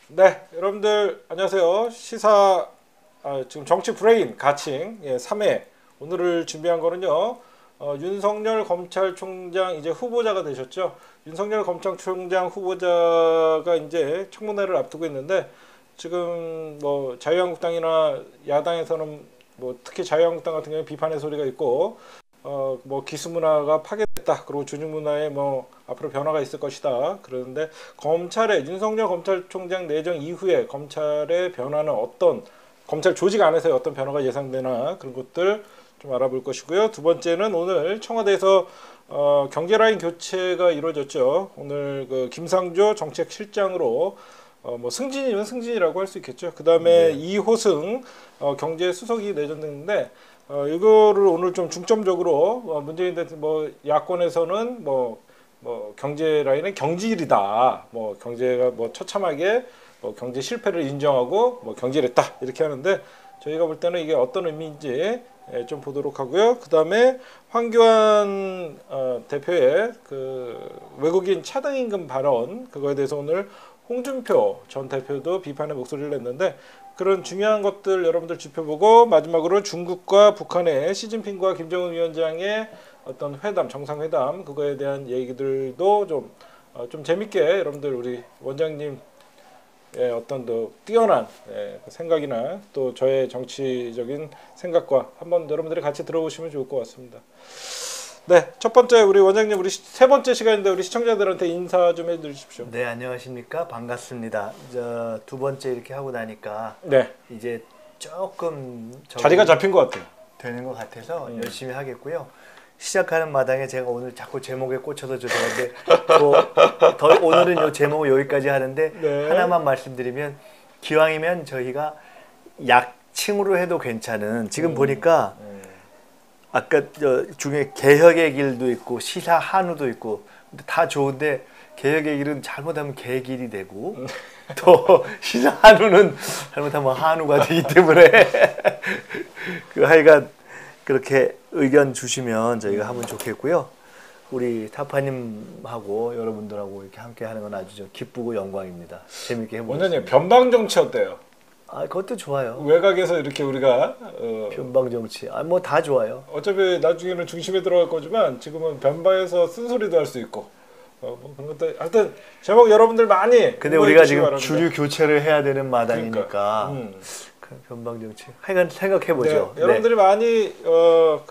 네, 여러분들 안녕하세요. 시사 지금 정치 브레인 가칭 3회 오늘을 준비한 거는요. 윤석열 검찰총장 이제 후보자가 되셨죠. 윤석열 검찰총장 후보자가 이제 청문회를 앞두고 있는데 지금 뭐 자유한국당이나 야당에서는 뭐 특히 자유한국당 같은 경우에 비판의 소리가 있고 뭐 기수 문화가 파괴됐다. 그리고 조직 문화에 뭐 앞으로 변화가 있을 것이다. 그러는데 검찰의 윤석열 검찰총장 내정 이후에 검찰의 변화는 어떤 검찰 조직 안에서의 어떤 변화가 예상되나 그런 것들 좀 알아볼 것이고요. 두 번째는 오늘 청와대에서 경제 라인 교체가 이루어졌죠. 오늘 그 김상조 정책실장으로 뭐 승진이면 승진이라고 할 수 있겠죠. 그 다음에 이호승 경제수석이 내정됐는데 이거를 오늘 좀 중점적으로 문재인 대통령 뭐 야권에서는 뭐 경제 라인은 경질이다. 뭐 경제가 뭐 처참하게 경제 실패를 인정하고 뭐 경질했다 이렇게 하는데 저희가 볼 때는 이게 어떤 의미인지 좀 보도록 하고요. 그 다음에 황교안 대표의 그 외국인 차등임금 발언 그거에 대해서 오늘 홍준표 전 대표도 비판의 목소리를 냈는데 그런 중요한 것들 여러분들 짚어보고 마지막으로 중국과 북한의 시진핑과 김정은 위원장의 어떤 회담, 정상회담 그거에 대한 얘기들도 좀 재밌게 여러분들 우리 원장님 어떤 더 뛰어난 생각이나 또 저의 정치적인 생각과 한번 여러분들이 같이 들어보시면 좋을 것 같습니다. 네, 첫 번째 우리 원장님 우리 세 번째 시간인데 우리 시청자들한테 인사 좀 해주십시오. 네, 안녕하십니까, 반갑습니다. 두 번째 이렇게 하고 나니까 네, 이제 조금 자리가 잡힌 것 같아요. 되는 것 같아서 열심히 하겠고요. 시작하는 마당에 제가 오늘 자꾸 제목에 꽂혀서 죄송한데 오늘은 이 제목 여기까지 하는데 네. 하나만 말씀드리면 기왕이면 저희가 약칭으로 해도 괜찮은 지금 보니까 아까 중에 개혁의 길도 있고 시사 한우도 있고 다 좋은데 개혁의 길은 잘못하면 개길이 되고 또 시사 한우는 잘못하면 한우가 되기 때문에 그 하여간 그렇게 의견 주시면 저희가 하면 좋겠고요. 우리 타파님하고 여러분들하고 이렇게 함께 하는 건 아주 기쁘고 영광입니다. 재밌게 해보겠습니다. 원장님 변방 정치 어때요? 그것도 좋아요. 외곽에서 이렇게 우리가 변방 정치, 뭐 다 좋아요. 어차피 나중에는 중심에 들어갈 거지만 지금은 변방에서 쓴소리도 할 수 있고 뭐 그런 것도 하여튼 제목 여러분들 많이. 근데 우리가 지금 바랍니다. 주류 교체를 해야 되는 마당이니까 변방 정치. 하여간 생각해보죠. 네, 여러분들이 많이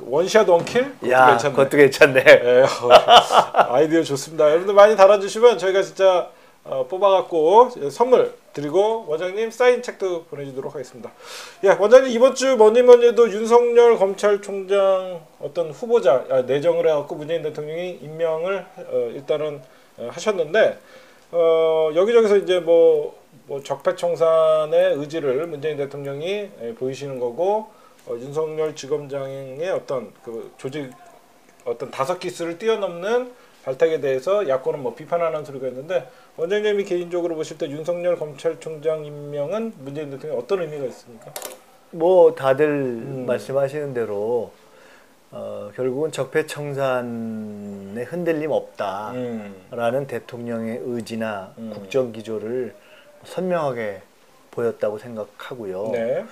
원샷 원킬? 야, 그것도 괜찮네. 네, 아이디어 좋습니다. 여러분들 많이 달아주시면 저희가 진짜 뽑아갖고 선물 드리고 원장님 사인 책도 보내주도록 하겠습니다. 예, 원장님 이번 주 뭐니 해도 윤석열 검찰총장 어떤 후보자 내정을 해갖고 문재인 대통령이 임명을 일단은 하셨는데 여기저기서 이제 뭐 적폐청산의 의지를 문재인 대통령이 보이시는 거고 윤석열 지검장의 어떤 그 조직 어떤 다섯 기수를 뛰어넘는 발탁에 대해서 야권은 뭐 비판하는 소리가 있는데 원장님이 개인적으로 보실 때 윤석열 검찰총장 임명은 문재인 대통령 어떤 의미가 있습니까? 뭐 다들 말씀하시는 대로 결국은 적폐청산에 흔들림 없다라는 대통령의 의지나 국정 기조를 선명하게 보였다고 생각하고요. 네.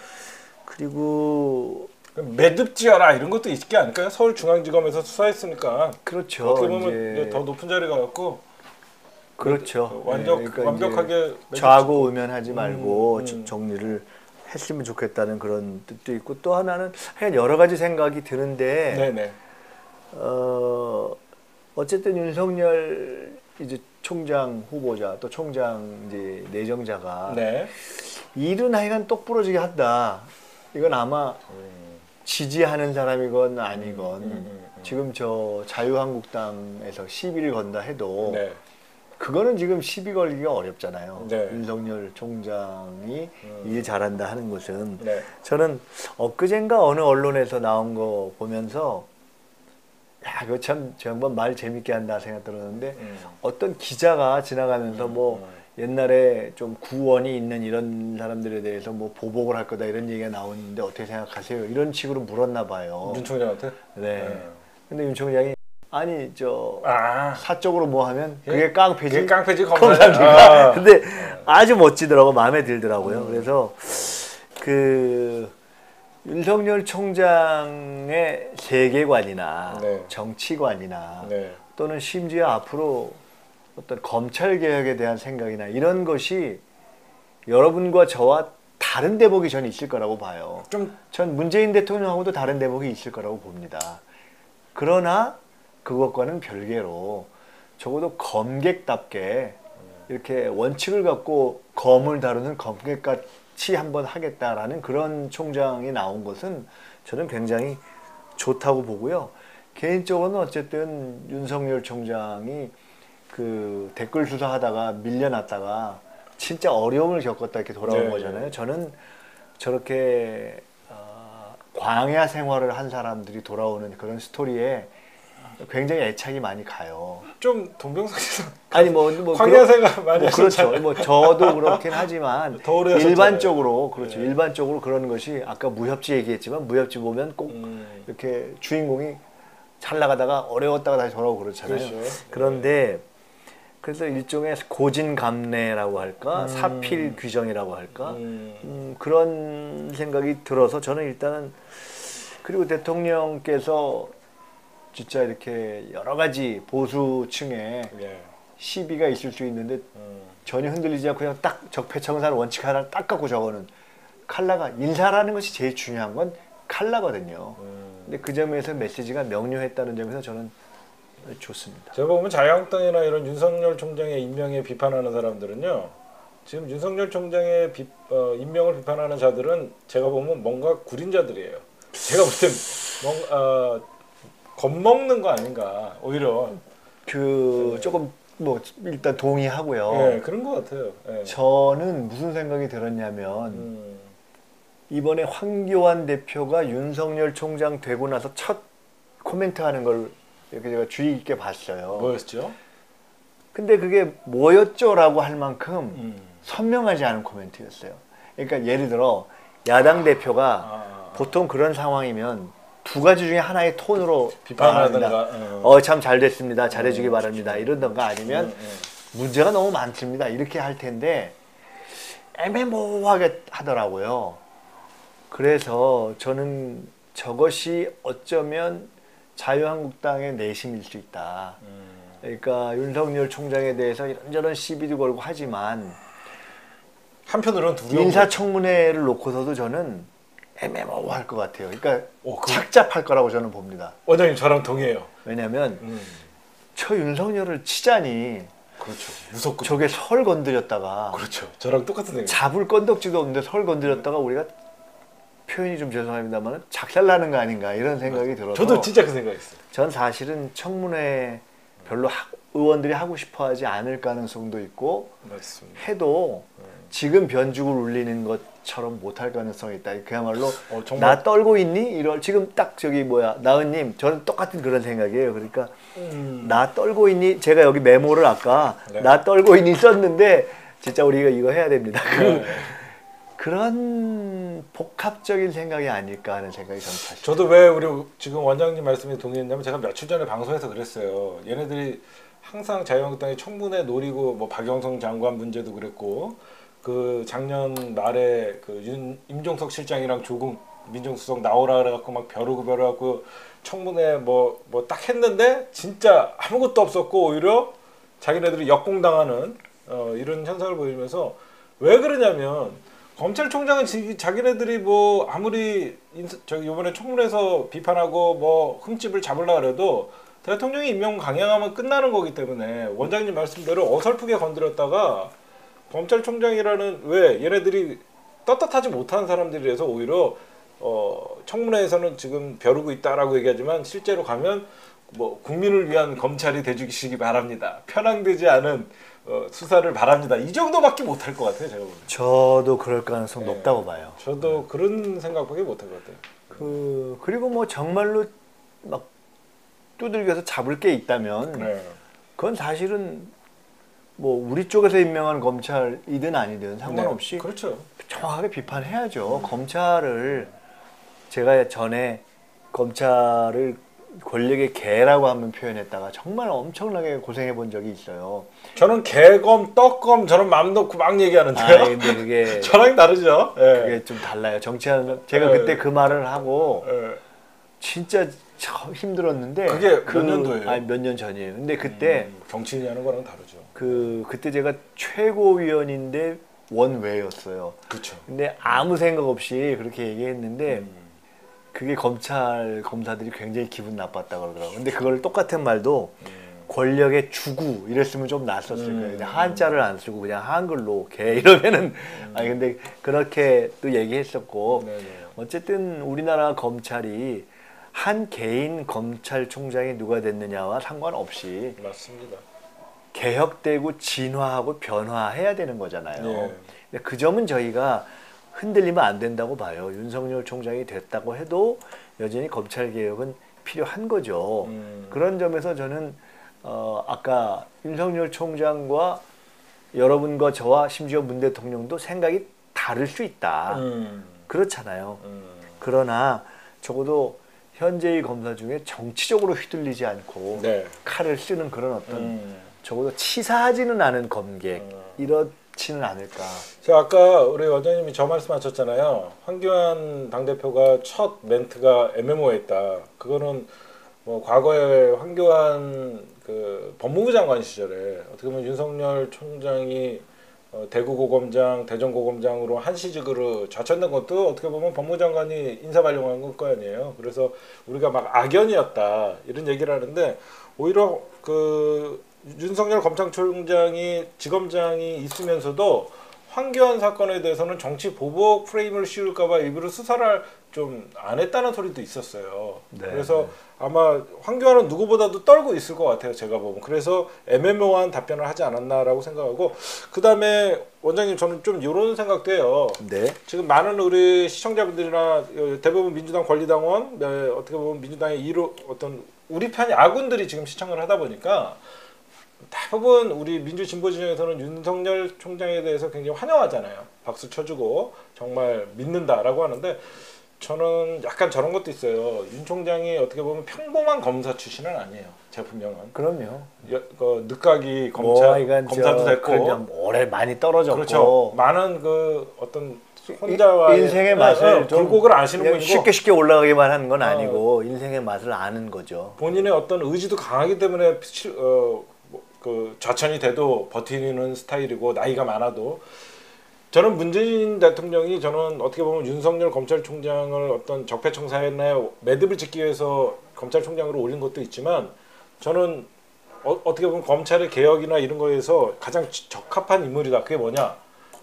그리고 매듭지어라 이런 것도 있지 않을까요? 서울중앙지검에서 수사했으니까. 그렇죠. 어떻게 보면 이제 더 높은 자리가 갖고. 그렇죠. 그러니까 완벽하게 좌고우면하지 말고 정리를 했으면 좋겠다는 그런 뜻도 있고 또 하나는 여러 가지 생각이 드는데 네네. 어쨌든 윤석열 이제 총장 후보자 또 총장 이제 내정자가 네. 일은 하여간 똑부러지게 한다. 이건 아마 지지하는 사람이건 아니건 지금 저 자유한국당에서 시비를 건다 해도 네. 그거는 지금 시비 걸기가 어렵잖아요. 네. 윤석열 총장이 일 잘한다 하는 것은 네. 저는 엊그젠가 어느 언론에서 나온 거 보면서 야, 그거 참 저 양반 말 재밌게 한다 생각 들었는데 어떤 기자가 지나가면서 뭐 옛날에 좀 구원이 있는 이런 사람들에 대해서 뭐 보복을 할 거다 이런 얘기가 나오는데 어떻게 생각하세요? 이런 식으로 물었나 봐요. 윤 총장한테? 네. 근데 윤 총장이 아니 저 아. 사적으로 뭐 하면 그게 깡패지. 그게 깡패지 검사니까. 근데 아주 멋지더라고 마음에 들더라고요. 그래서 그 윤석열 총장의 세계관이나 네. 정치관이나 네. 또는 심지어 앞으로 어떤 검찰 개혁에 대한 생각이나 이런 것이 여러분과 저와 다른 대목이 저는 있을 거라고 봐요. 전 문재인 대통령하고도 다른 대목이 있을 거라고 봅니다. 그러나 그것과는 별개로 적어도 검객답게 이렇게 원칙을 갖고 검을 다루는 검객같이 한번 하겠다라는 그런 총장이 나온 것은 저는 굉장히 좋다고 보고요. 개인적으로는 어쨌든 윤석열 총장이 그 댓글 수사하다가 밀려났다가 진짜 어려움을 겪었다 이렇게 돌아온 네. 거잖아요. 저는 저렇게 광야 생활을 한 사람들이 돌아오는 그런 스토리에 굉장히 애착이 많이 가요. 좀 동병상련. 아니 광야생활 많이 그렇죠. 뭐 저도 그렇긴 하지만 더 오래 일반적으로 그렇죠. 네. 일반적으로 그런 것이 아까 무협지 얘기했지만 무협지 보면 꼭 이렇게 주인공이 잘 나가다가 어려웠다가 다시 돌아오고 그렇잖아요. 그렇죠. 그런데 그래서 일종의 고진감래라고 할까 사필 규정이라고 할까 그런 생각이 들어서 저는 일단은 그리고 대통령께서 진짜 이렇게 여러 가지 보수층에 예. 시비가 있을 수 있는데 전혀 흔들리지 않고 그냥 딱 적폐청산 원칙 하나를 딱 갖고 적어는 칼라가 인사라는 것이 제일 중요한 건 칼라거든요. 근데 그 점에서 메시지가 명료했다는 점에서 저는 좋습니다. 제가 보면 자유한국당이나 이런 윤석열 총장의 임명에 비판하는 사람들은요. 지금 윤석열 총장의 임명을 비판하는 자들은 제가 보면 뭔가 구린 자들이에요. 제가 볼 땐 뭔가 겁먹는 거 아닌가 오히려. 그 조금 뭐 일단 동의하고요. 네, 그런 것 같아요. 네. 저는 무슨 생각이 들었냐면 이번에 황교안 대표가 윤석열 총장 되고 나서 첫 코멘트하는 걸 이렇게 제가 주의 깊게 봤어요. 뭐였죠? 근데 그게 뭐였죠라고 할 만큼 선명하지 않은 코멘트였어요. 그러니까 예를 들어 야당 대표가 보통 그런 상황이면 두 가지 중에 하나의 톤으로 비판하든가 참 잘 됐습니다. 잘해주기 바랍니다. 이러던가 아니면 문제가 너무 많습니다. 이렇게 할 텐데 애매모호하게 하더라고요. 그래서 저는 저것이 어쩌면 자유한국당의 내심일 수 있다. 그러니까 윤석열 총장에 대해서 이런저런 시비도 걸고 하지만 한편으로는 두려워. 인사청문회를 놓고서도 저는 애매모호할 것 같아요. 그러니까 착잡할 거라고 저는 봅니다. 원장님 저랑 동의해요. 왜냐하면 저 윤석열을 치자니 그렇죠. 무섭고 저게 설 건드렸다가 그렇죠. 저랑 똑같은 생각. 잡을 건덕지도 없는데 설 건드렸다가 우리가 표현이 좀 죄송합니다만 작살나는 거 아닌가 이런 생각이 들어서 저도 진짜 그 생각했어요. 전 사실은 청문회 별로 의원들이 하고 싶어하지 않을 가능성도 있고 맞습니다. 해도 지금 변죽을 울리는 것처럼 못할 가능성이 있다. 그야말로 정말... 나 떨고 있니? 지금 딱 저기 나은님 저는 똑같은 그런 생각이에요. 그러니까 나 떨고 있니? 제가 여기 메모를 아까 나 떨고 있니 썼는데 진짜 우리가 이거 해야 됩니다. 그런 복합적인 생각이 아닐까 하는 생각이 저는 사실. 저도 왜 우리 지금 원장님 말씀에 동의했냐면 제가 며칠 전에 방송에서 그랬어요. 얘네들이 항상 자유한국당이 청문회 노리고 뭐 박영성 장관 문제도 그랬고 그 작년 말에 그 임종석 실장이랑 조국 민정수석 나오라 그래갖고 막 벼르고 청문회 뭐 딱 했는데 진짜 아무것도 없었고 오히려 자기네들이 역공당하는 이런 현상을 보이면서 왜 그러냐면 검찰총장은 자기네들이 뭐 아무리 저기 이번에 청문회에서 비판하고 뭐 흠집을 잡으려고 해도 대통령이 임명 강행하면 끝나는 거기 때문에 원장님 말씀대로 어설프게 건드렸다가 검찰총장이라는 왜 얘네들이 떳떳하지 못한 사람들이라서 오히려 청문회에서는 지금 벼르고 있다라고 얘기하지만 실제로 가면 뭐 국민을 위한 검찰이 돼주시기 바랍니다. 편향되지 않은 수사를 바랍니다. 이 정도밖에 못할 것 같아요, 제가 보면. 저도 그럴 가능성 높다고 봐요. 저도 그런 생각밖에 못할 것 같아요. 그리고 뭐 정말로 막 두들겨서 잡을 게 있다면 그건 사실은 뭐 우리 쪽에서 임명한 검찰이든 아니든 상관없이 그렇죠. 정확하게 비판해야죠. 검찰을 제가 전에 검찰을 권력의 개라고 한번 표현했다가 정말 엄청나게 고생해 본 적이 있어요. 저는 개검, 떡검 저는 마음 놓고 막 얘기하는데요. 근데 그게 저랑 다르죠. 예. 그게 좀 달라요. 정치하는 제가 예. 그때 그 말을 하고 예. 진짜 힘들었는데 그게 몇 년도예요? 아니 몇 년 전이에요. 근데 그때 정치인이 하는 거랑 다르죠. 그때 제가 최고위원인데 원외였어요. 그렇죠. 근데 아무 생각 없이 그렇게 얘기했는데 그게 검사들이 굉장히 기분 나빴다 그러더라고요. 근데 그걸 똑같은 말도 권력의 주구 이랬으면 좀 낫었을 거예요. 근데 한자를 안 쓰고 그냥 한글로 개 이러면은 아니 근데 그렇게 또 얘기했었고 네네. 어쨌든 우리나라 검찰이 한 개인 검찰총장이 누가 됐느냐와 상관없이 맞습니다. 개혁되고 진화하고 변화해야 되는 거잖아요. 예. 근데 그 점은 저희가 흔들리면 안 된다고 봐요. 윤석열 총장이 됐다고 해도 여전히 검찰 개혁은 필요한 거죠. 그런 점에서 저는 아까 윤석열 총장과 여러분과 저와 심지어 문 대통령도 생각이 다를 수 있다. 그렇잖아요. 그러나 적어도 현재의 검사 중에 정치적으로 휘둘리지 않고 네. 칼을 쓰는 그런 어떤 적어도 치사하지는 않은 검객 이렇지는 않을까. 제가 아까 우리 원장님이 저 말씀하셨잖아요. 황교안 당대표가 첫 멘트가 애매모호했다. 그거는 뭐 과거에 황교안 그 법무부 장관 시절에 어떻게 보면 윤석열 총장이 대구고검장, 대전고검장으로 한시직으로 좌천된 것도 어떻게 보면 법무부 장관이 인사발령한 걸 거 아니에요. 그래서 우리가 막 악연이었다 이런 얘기를 하는데 오히려 그 윤석열 검찰총장이 지검장이 있으면서도 황교안 사건에 대해서는 정치 보복 프레임을 씌울까봐 일부러 수사를 좀 안 했다는 소리도 있었어요. 네. 그래서 아마 황교안은 누구보다도 떨고 있을 것 같아요. 제가 보면. 그래서 애매모호한 답변을 하지 않았나라고 생각하고 그 다음에 원장님 저는 좀 이런 생각도 해요. 네. 지금 많은 우리 시청자분들이나 대부분 민주당 권리당원 어떻게 보면 민주당의 어떤 우리 편이 아군들이 지금 시청을 하다 보니까 대부분 우리 민주진보 진영에서는 윤석열 총장에 대해서 굉장히 환영하잖아요. 박수 쳐주고 정말 믿는다라고 하는데 저는 약간 저런 것도 있어요. 윤 총장이 어떻게 보면 평범한 검사 출신은 아니에요. 제가 분명한. 그럼요. 늦가기 검사도 됐고 오래 많이 떨어졌고 그렇죠. 많은 그 어떤 혼자와의 인생의 맛을 좀 굴곡을 아시는 그냥 분이고 쉽게 올라가기만 하는 건 아니고 인생의 맛을 아는 거죠. 본인의 어떤 의지도 강하기 때문에 그 좌천이 돼도 버티는 스타일이고 나이가 많아도 저는 문재인 대통령이 저는 어떻게 보면 윤석열 검찰총장을 어떤 적폐청사에 매듭을 짓기 위해서 검찰총장으로 올린 것도 있지만 저는 어떻게 보면 검찰의 개혁이나 이런 거에서 가장 적합한 인물이다. 그게 뭐냐?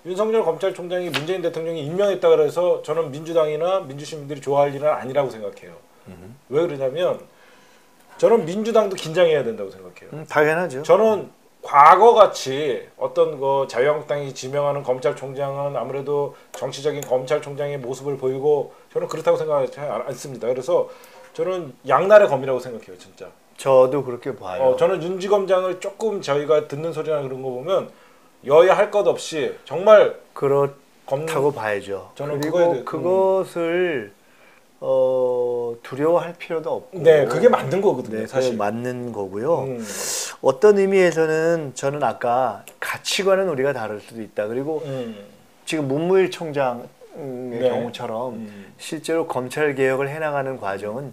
윤석열 검찰총장이 문재인 대통령이 임명했다 그래서 저는 민주당이나 민주시민들이 좋아할 일은 아니라고 생각해요. 왜 그러냐면 저는 민주당도 긴장해야 된다고 생각해요. 당연하죠. 저는 과거같이 어떤 그 자유한국당이 지명하는 검찰총장은 아무래도 정치적인 검찰총장의 모습을 보이고 저는 그렇다고 생각하지 않습니다. 그래서 저는 양날의 검이라고 생각해요, 진짜. 저도 그렇게 봐요. 저는 윤지검장을 조금 저희가 듣는 소리나 그런 거 보면 여야 할 것 없이 정말 그렇다고 봐야죠. 저는 그리고 그것을 두려워할 필요도 없고. 네, 그게 맞는 거거든요. 네, 사실 맞는 거고요. 어떤 의미에서는 저는 아까 가치관은 우리가 다를 수도 있다. 그리고 지금 문무일 총장의 네. 경우처럼 실제로 검찰 개혁을 해나가는 과정은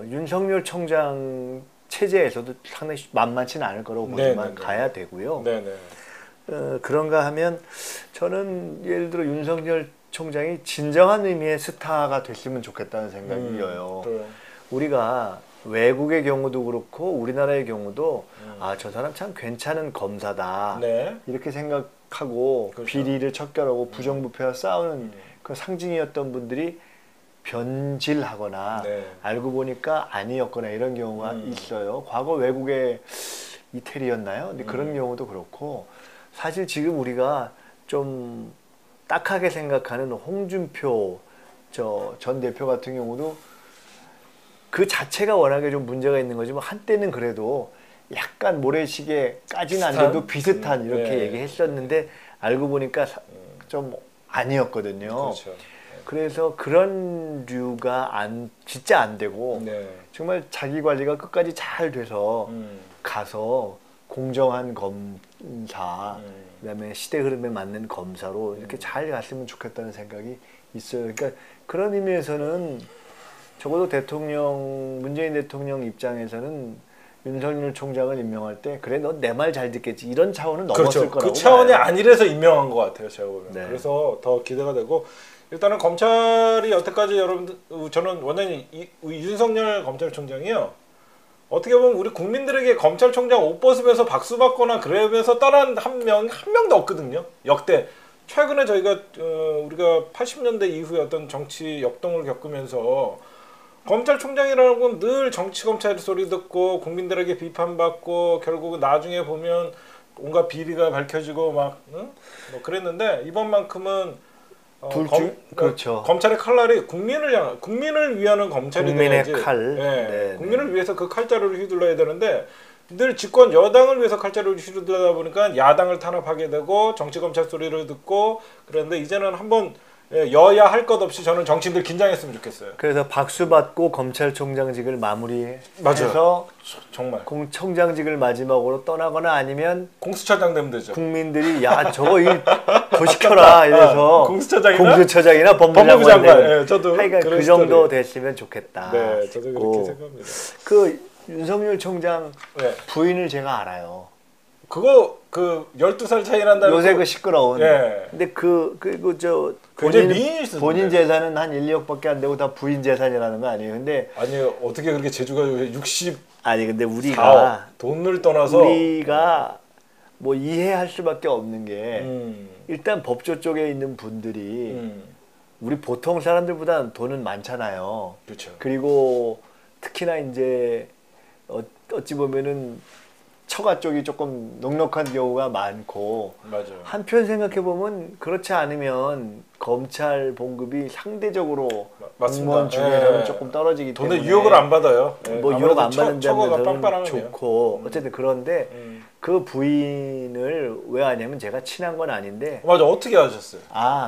윤석열 총장 체제에서도 상당히 만만치는 않을 거라고 보지만 가야 되고요. 네네. 그런가 하면 저는 예를 들어 윤석열 총장이 진정한 의미의 스타가 됐으면 좋겠다는 생각이에요. 우리가 외국의 경우도 그렇고 우리나라의 경우도 저 사람 참 괜찮은 검사다 네. 이렇게 생각하고 그렇죠. 비리를 척결하고 부정부패와 싸우는 그 상징이었던 분들이 변질하거나 알고 보니까 아니었거나 이런 경우가 있어요. 과거 외국의 이태리였나요? 근데 그런 경우도 그렇고 사실 지금 우리가 좀 딱하게 생각하는 홍준표 전 대표 같은 경우도 그 자체가 워낙에 좀 문제가 있는 거지만 한때는 그래도 약간 모래시계까지는 안 돼도 비슷한 이렇게 얘기했었는데 알고 보니까 좀 아니었거든요. 그렇죠. 그래서 그런 류가 진짜 안 되고 네. 정말 자기 관리가 끝까지 잘 돼서 가서 공정한 검사, 그다음에 시대 흐름에 맞는 검사로 이렇게 잘 갔으면 좋겠다는 생각이 있어요. 그러니까 그런 의미에서는 적어도 문재인 대통령 입장에서는 윤석열 총장을 임명할 때 그래 너 내 말 잘 듣겠지 이런 차원은 넘었을 그렇죠. 거라고 그 차원이 봐요. 아니라서 임명한 것 같아요. 제가 보면. 네. 그래서 더 기대가 되고 일단은 검찰이 여태까지 여러분들 저는 완전히 윤석열 검찰총장이요. 어떻게 보면 우리 국민들에게 검찰총장 옷 벗으면서 박수 받거나 그러면서 따라한 한 명도 없거든요. 역대 최근에 저희가 우리가 80년대 이후에 어떤 정치 역동을 겪으면서 검찰총장이라는 건 늘 정치 검찰 소리 듣고 국민들에게 비판받고 결국은 나중에 보면 온갖 비리가 밝혀지고 막 응? 뭐 그랬는데 이번만큼은 그렇죠. 검찰의 칼날이 국민을 위하는 검찰이 국민의 돼야지. 칼. 예, 네, 국민을 위해서 그 칼자루를 휘둘러야 되는데 늘 집권 여당을 위해서 칼자루를 휘둘러다 보니까 야당을 탄압하게 되고 정치 검찰 소리를 듣고 그런데 이제는 한번 여야 할 것 없이 저는 정치인들 긴장했으면 좋겠어요. 그래서 박수 받고 검찰총장직을 마무리해서 맞아요. 정말 총장직을 마지막으로 떠나거나 아니면 공수처장 되면 되죠. 국민들이 야 저거 더 시켜라 이래서 공수처장이나 법무부 장관. 되는 예, 저도 하여간 그 정도 됐으면 좋겠다. 네, 저도 그렇게 생각합니다. 그 윤석열 총장 네. 부인을 제가 알아요. 그거 그 12살 차이 난다는 요새 그 시끄러운. 예. 근데 저 굉장히 미인이 있었는데. 본인 재산은 한 1, 2억밖에 안 되고 다 부인 재산이라는 거 아니에요. 근데 아니 어떻게 그렇게 재주가 60 아니 근데 우리가 돈을 떠나서 우리가 뭐 이해할 수밖에 없는 게 일단 법조 쪽에 있는 분들이 우리 보통 사람들보다 돈은 많잖아요. 그렇죠. 그리고 특히나 이제 어찌 보면은 처가 쪽이 조금 넉넉한 경우가 많고 맞아요. 한편 생각해 보면 그렇지 않으면 검찰 봉급이 상대적으로 공무원 중에서는 조금 떨어지기 때문에 돈의 유혹을 안 받아요. 뭐 유혹 안 받는 처가가 데는 빵빵하면 좋고 어쨌든 그런데 그 부인을 왜 하냐면 제가 친한 건 아닌데 맞아 어떻게 하셨어요?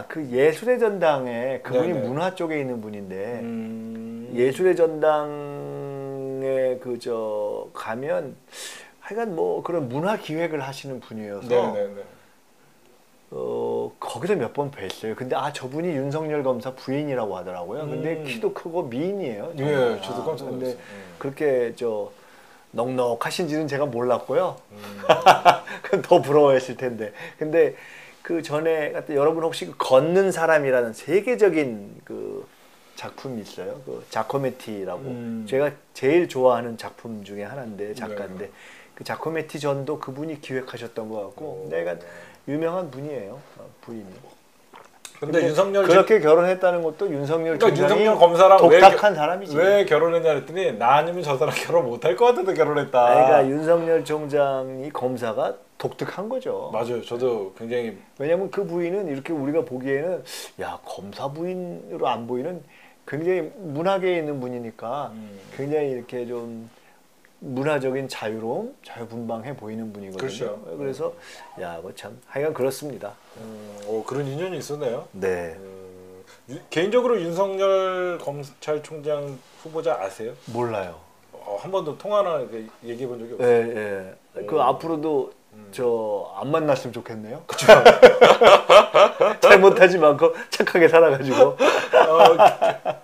그 예술의 전당에 그분이 네네. 문화 쪽에 있는 분인데 예술의 전당에 가면 하여간 뭐 그런 문화 기획을 하시는 분이어서 네네네. 거기서 몇 번 뵀어요. 근데 저분이 윤석열 검사 부인이라고 하더라고요. 근데 키도 크고 미인이에요. 예, 저도 깜짝 근데 놀랐어요. 그렇게 넉넉하신지는 제가 몰랐고요. 그럼 더 부러워했을 텐데. 근데 그 전에 여러분 혹시 그 걷는 사람이라는 세계적인 그 작품이 있어요. 그 자코메티라고. 제가 제일 좋아하는 작품 중에 하나인데 작가인데 네. 그 자코메티 전도 그분이 기획하셨던 것 같고 내가 유명한 분이에요. 부인이. 근데 윤석열 그렇게 결혼했다는 것도 윤석열 총장이 윤석열 검사랑 독특한 사람이지. 왜 결혼했냐 했더니 나 아니면 저 사람 결혼 못할 것 같아서 결혼했다. 그러니까 윤석열 총장이 검사가 독특한 거죠. 맞아요. 저도 굉장히 왜냐하면 그 부인은 이렇게 우리가 보기에는 야 검사 부인으로 안 보이는 굉장히 문학계에 있는 분이니까 굉장히 이렇게 좀 문화적인 자유로움, 자유분방해 보이는 분이거든요. 그렇죠. 그래서 야, 참 하여간 그렇습니다. 그런 인연이 있었네요. 네. 개인적으로 윤석열 검찰총장 후보자 아세요? 몰라요. 한 번도 통화나 얘기해 본 적이 없어요. 예, 예. 그 앞으로도 안 만났으면 좋겠네요. 그렇죠. 잘못하지 않고 착하게 살아가지고.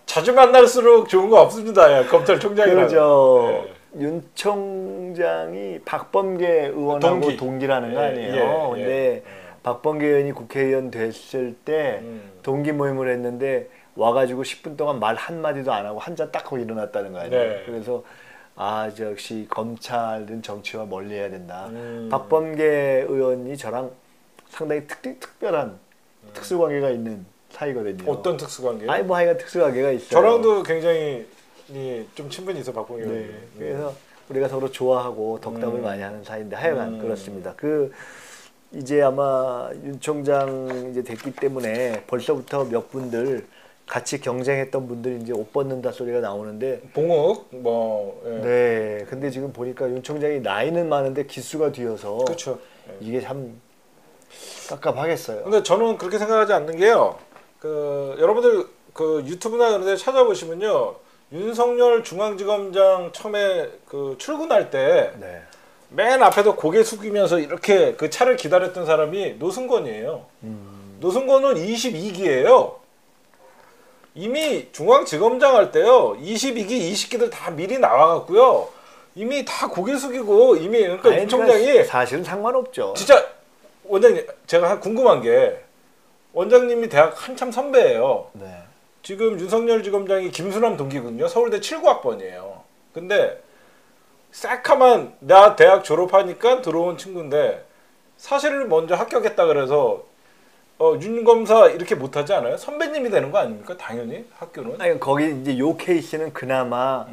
자주 만날수록 좋은 거 없습니다. 야, 검찰총장이라는. 그렇죠. 윤 총장이 박범계 의원하고 동기라는 거 아니에요. 근데 박범계 의원이 국회의원 됐을 때 동기 모임을 했는데 와가지고 10분 동안 말 한마디도 안 하고 한 잔 딱 하고 일어났다는 거 아니에요. 네. 그래서 역시 검찰은 정치와 멀리해야 된다. 박범계 의원이 저랑 상당히 특별한 특수관계가 있는 사이거든요. 어떤 특수관계요? 뭐 하여간 특수관계가 있어요. 저랑도 굉장히 좀 친분이 있어 박봉계 의원님. 네. 그래서 우리가 서로 좋아하고 덕담을 많이 하는 사이인데 하여간 그렇습니다. 이제 아마 윤 총장 이제 됐기 때문에 벌써부터 몇 분들 같이 경쟁했던 분들이 이제 옷 벗는다 소리가 나오는데 봉욱 네. 근데 지금 보니까 윤 총장이 나이는 많은데 기수가 뒤어서 그렇죠. 이게 참 깝깝하겠어요. 근데 저는 그렇게 생각하지 않는 게요. 여러분들 그 유튜브나 그런 데 찾아보시면요. 윤석열 중앙지검장 처음에 그 출근할 때 네. 맨 앞에서 고개 숙이면서 이렇게 그 차를 기다렸던 사람이 노승건이에요. 노승건은 22기예요. 이미 중앙지검장 할 때요. 22기, 20기들 다 미리 나와갖고요. 이미 다 고개 숙이고 이미 그러니까 아니, 윤 총장이 사실은 상관없죠. 진짜 원장님 제가 궁금한 게 원장님이 대학 한참 선배예요. 네. 지금 윤석열 지검장이 김수남 동기거든요. 서울대 79학번이에요. 근데 새카만 나 대학 졸업하니까 들어온 친구인데 사실을 먼저 합격했다 그래서 윤 검사 이렇게 못하지 않아요? 선배님이 되는 거 아닙니까? 당연히 학교는. 아니 거기 이제 요 케이스는 그나마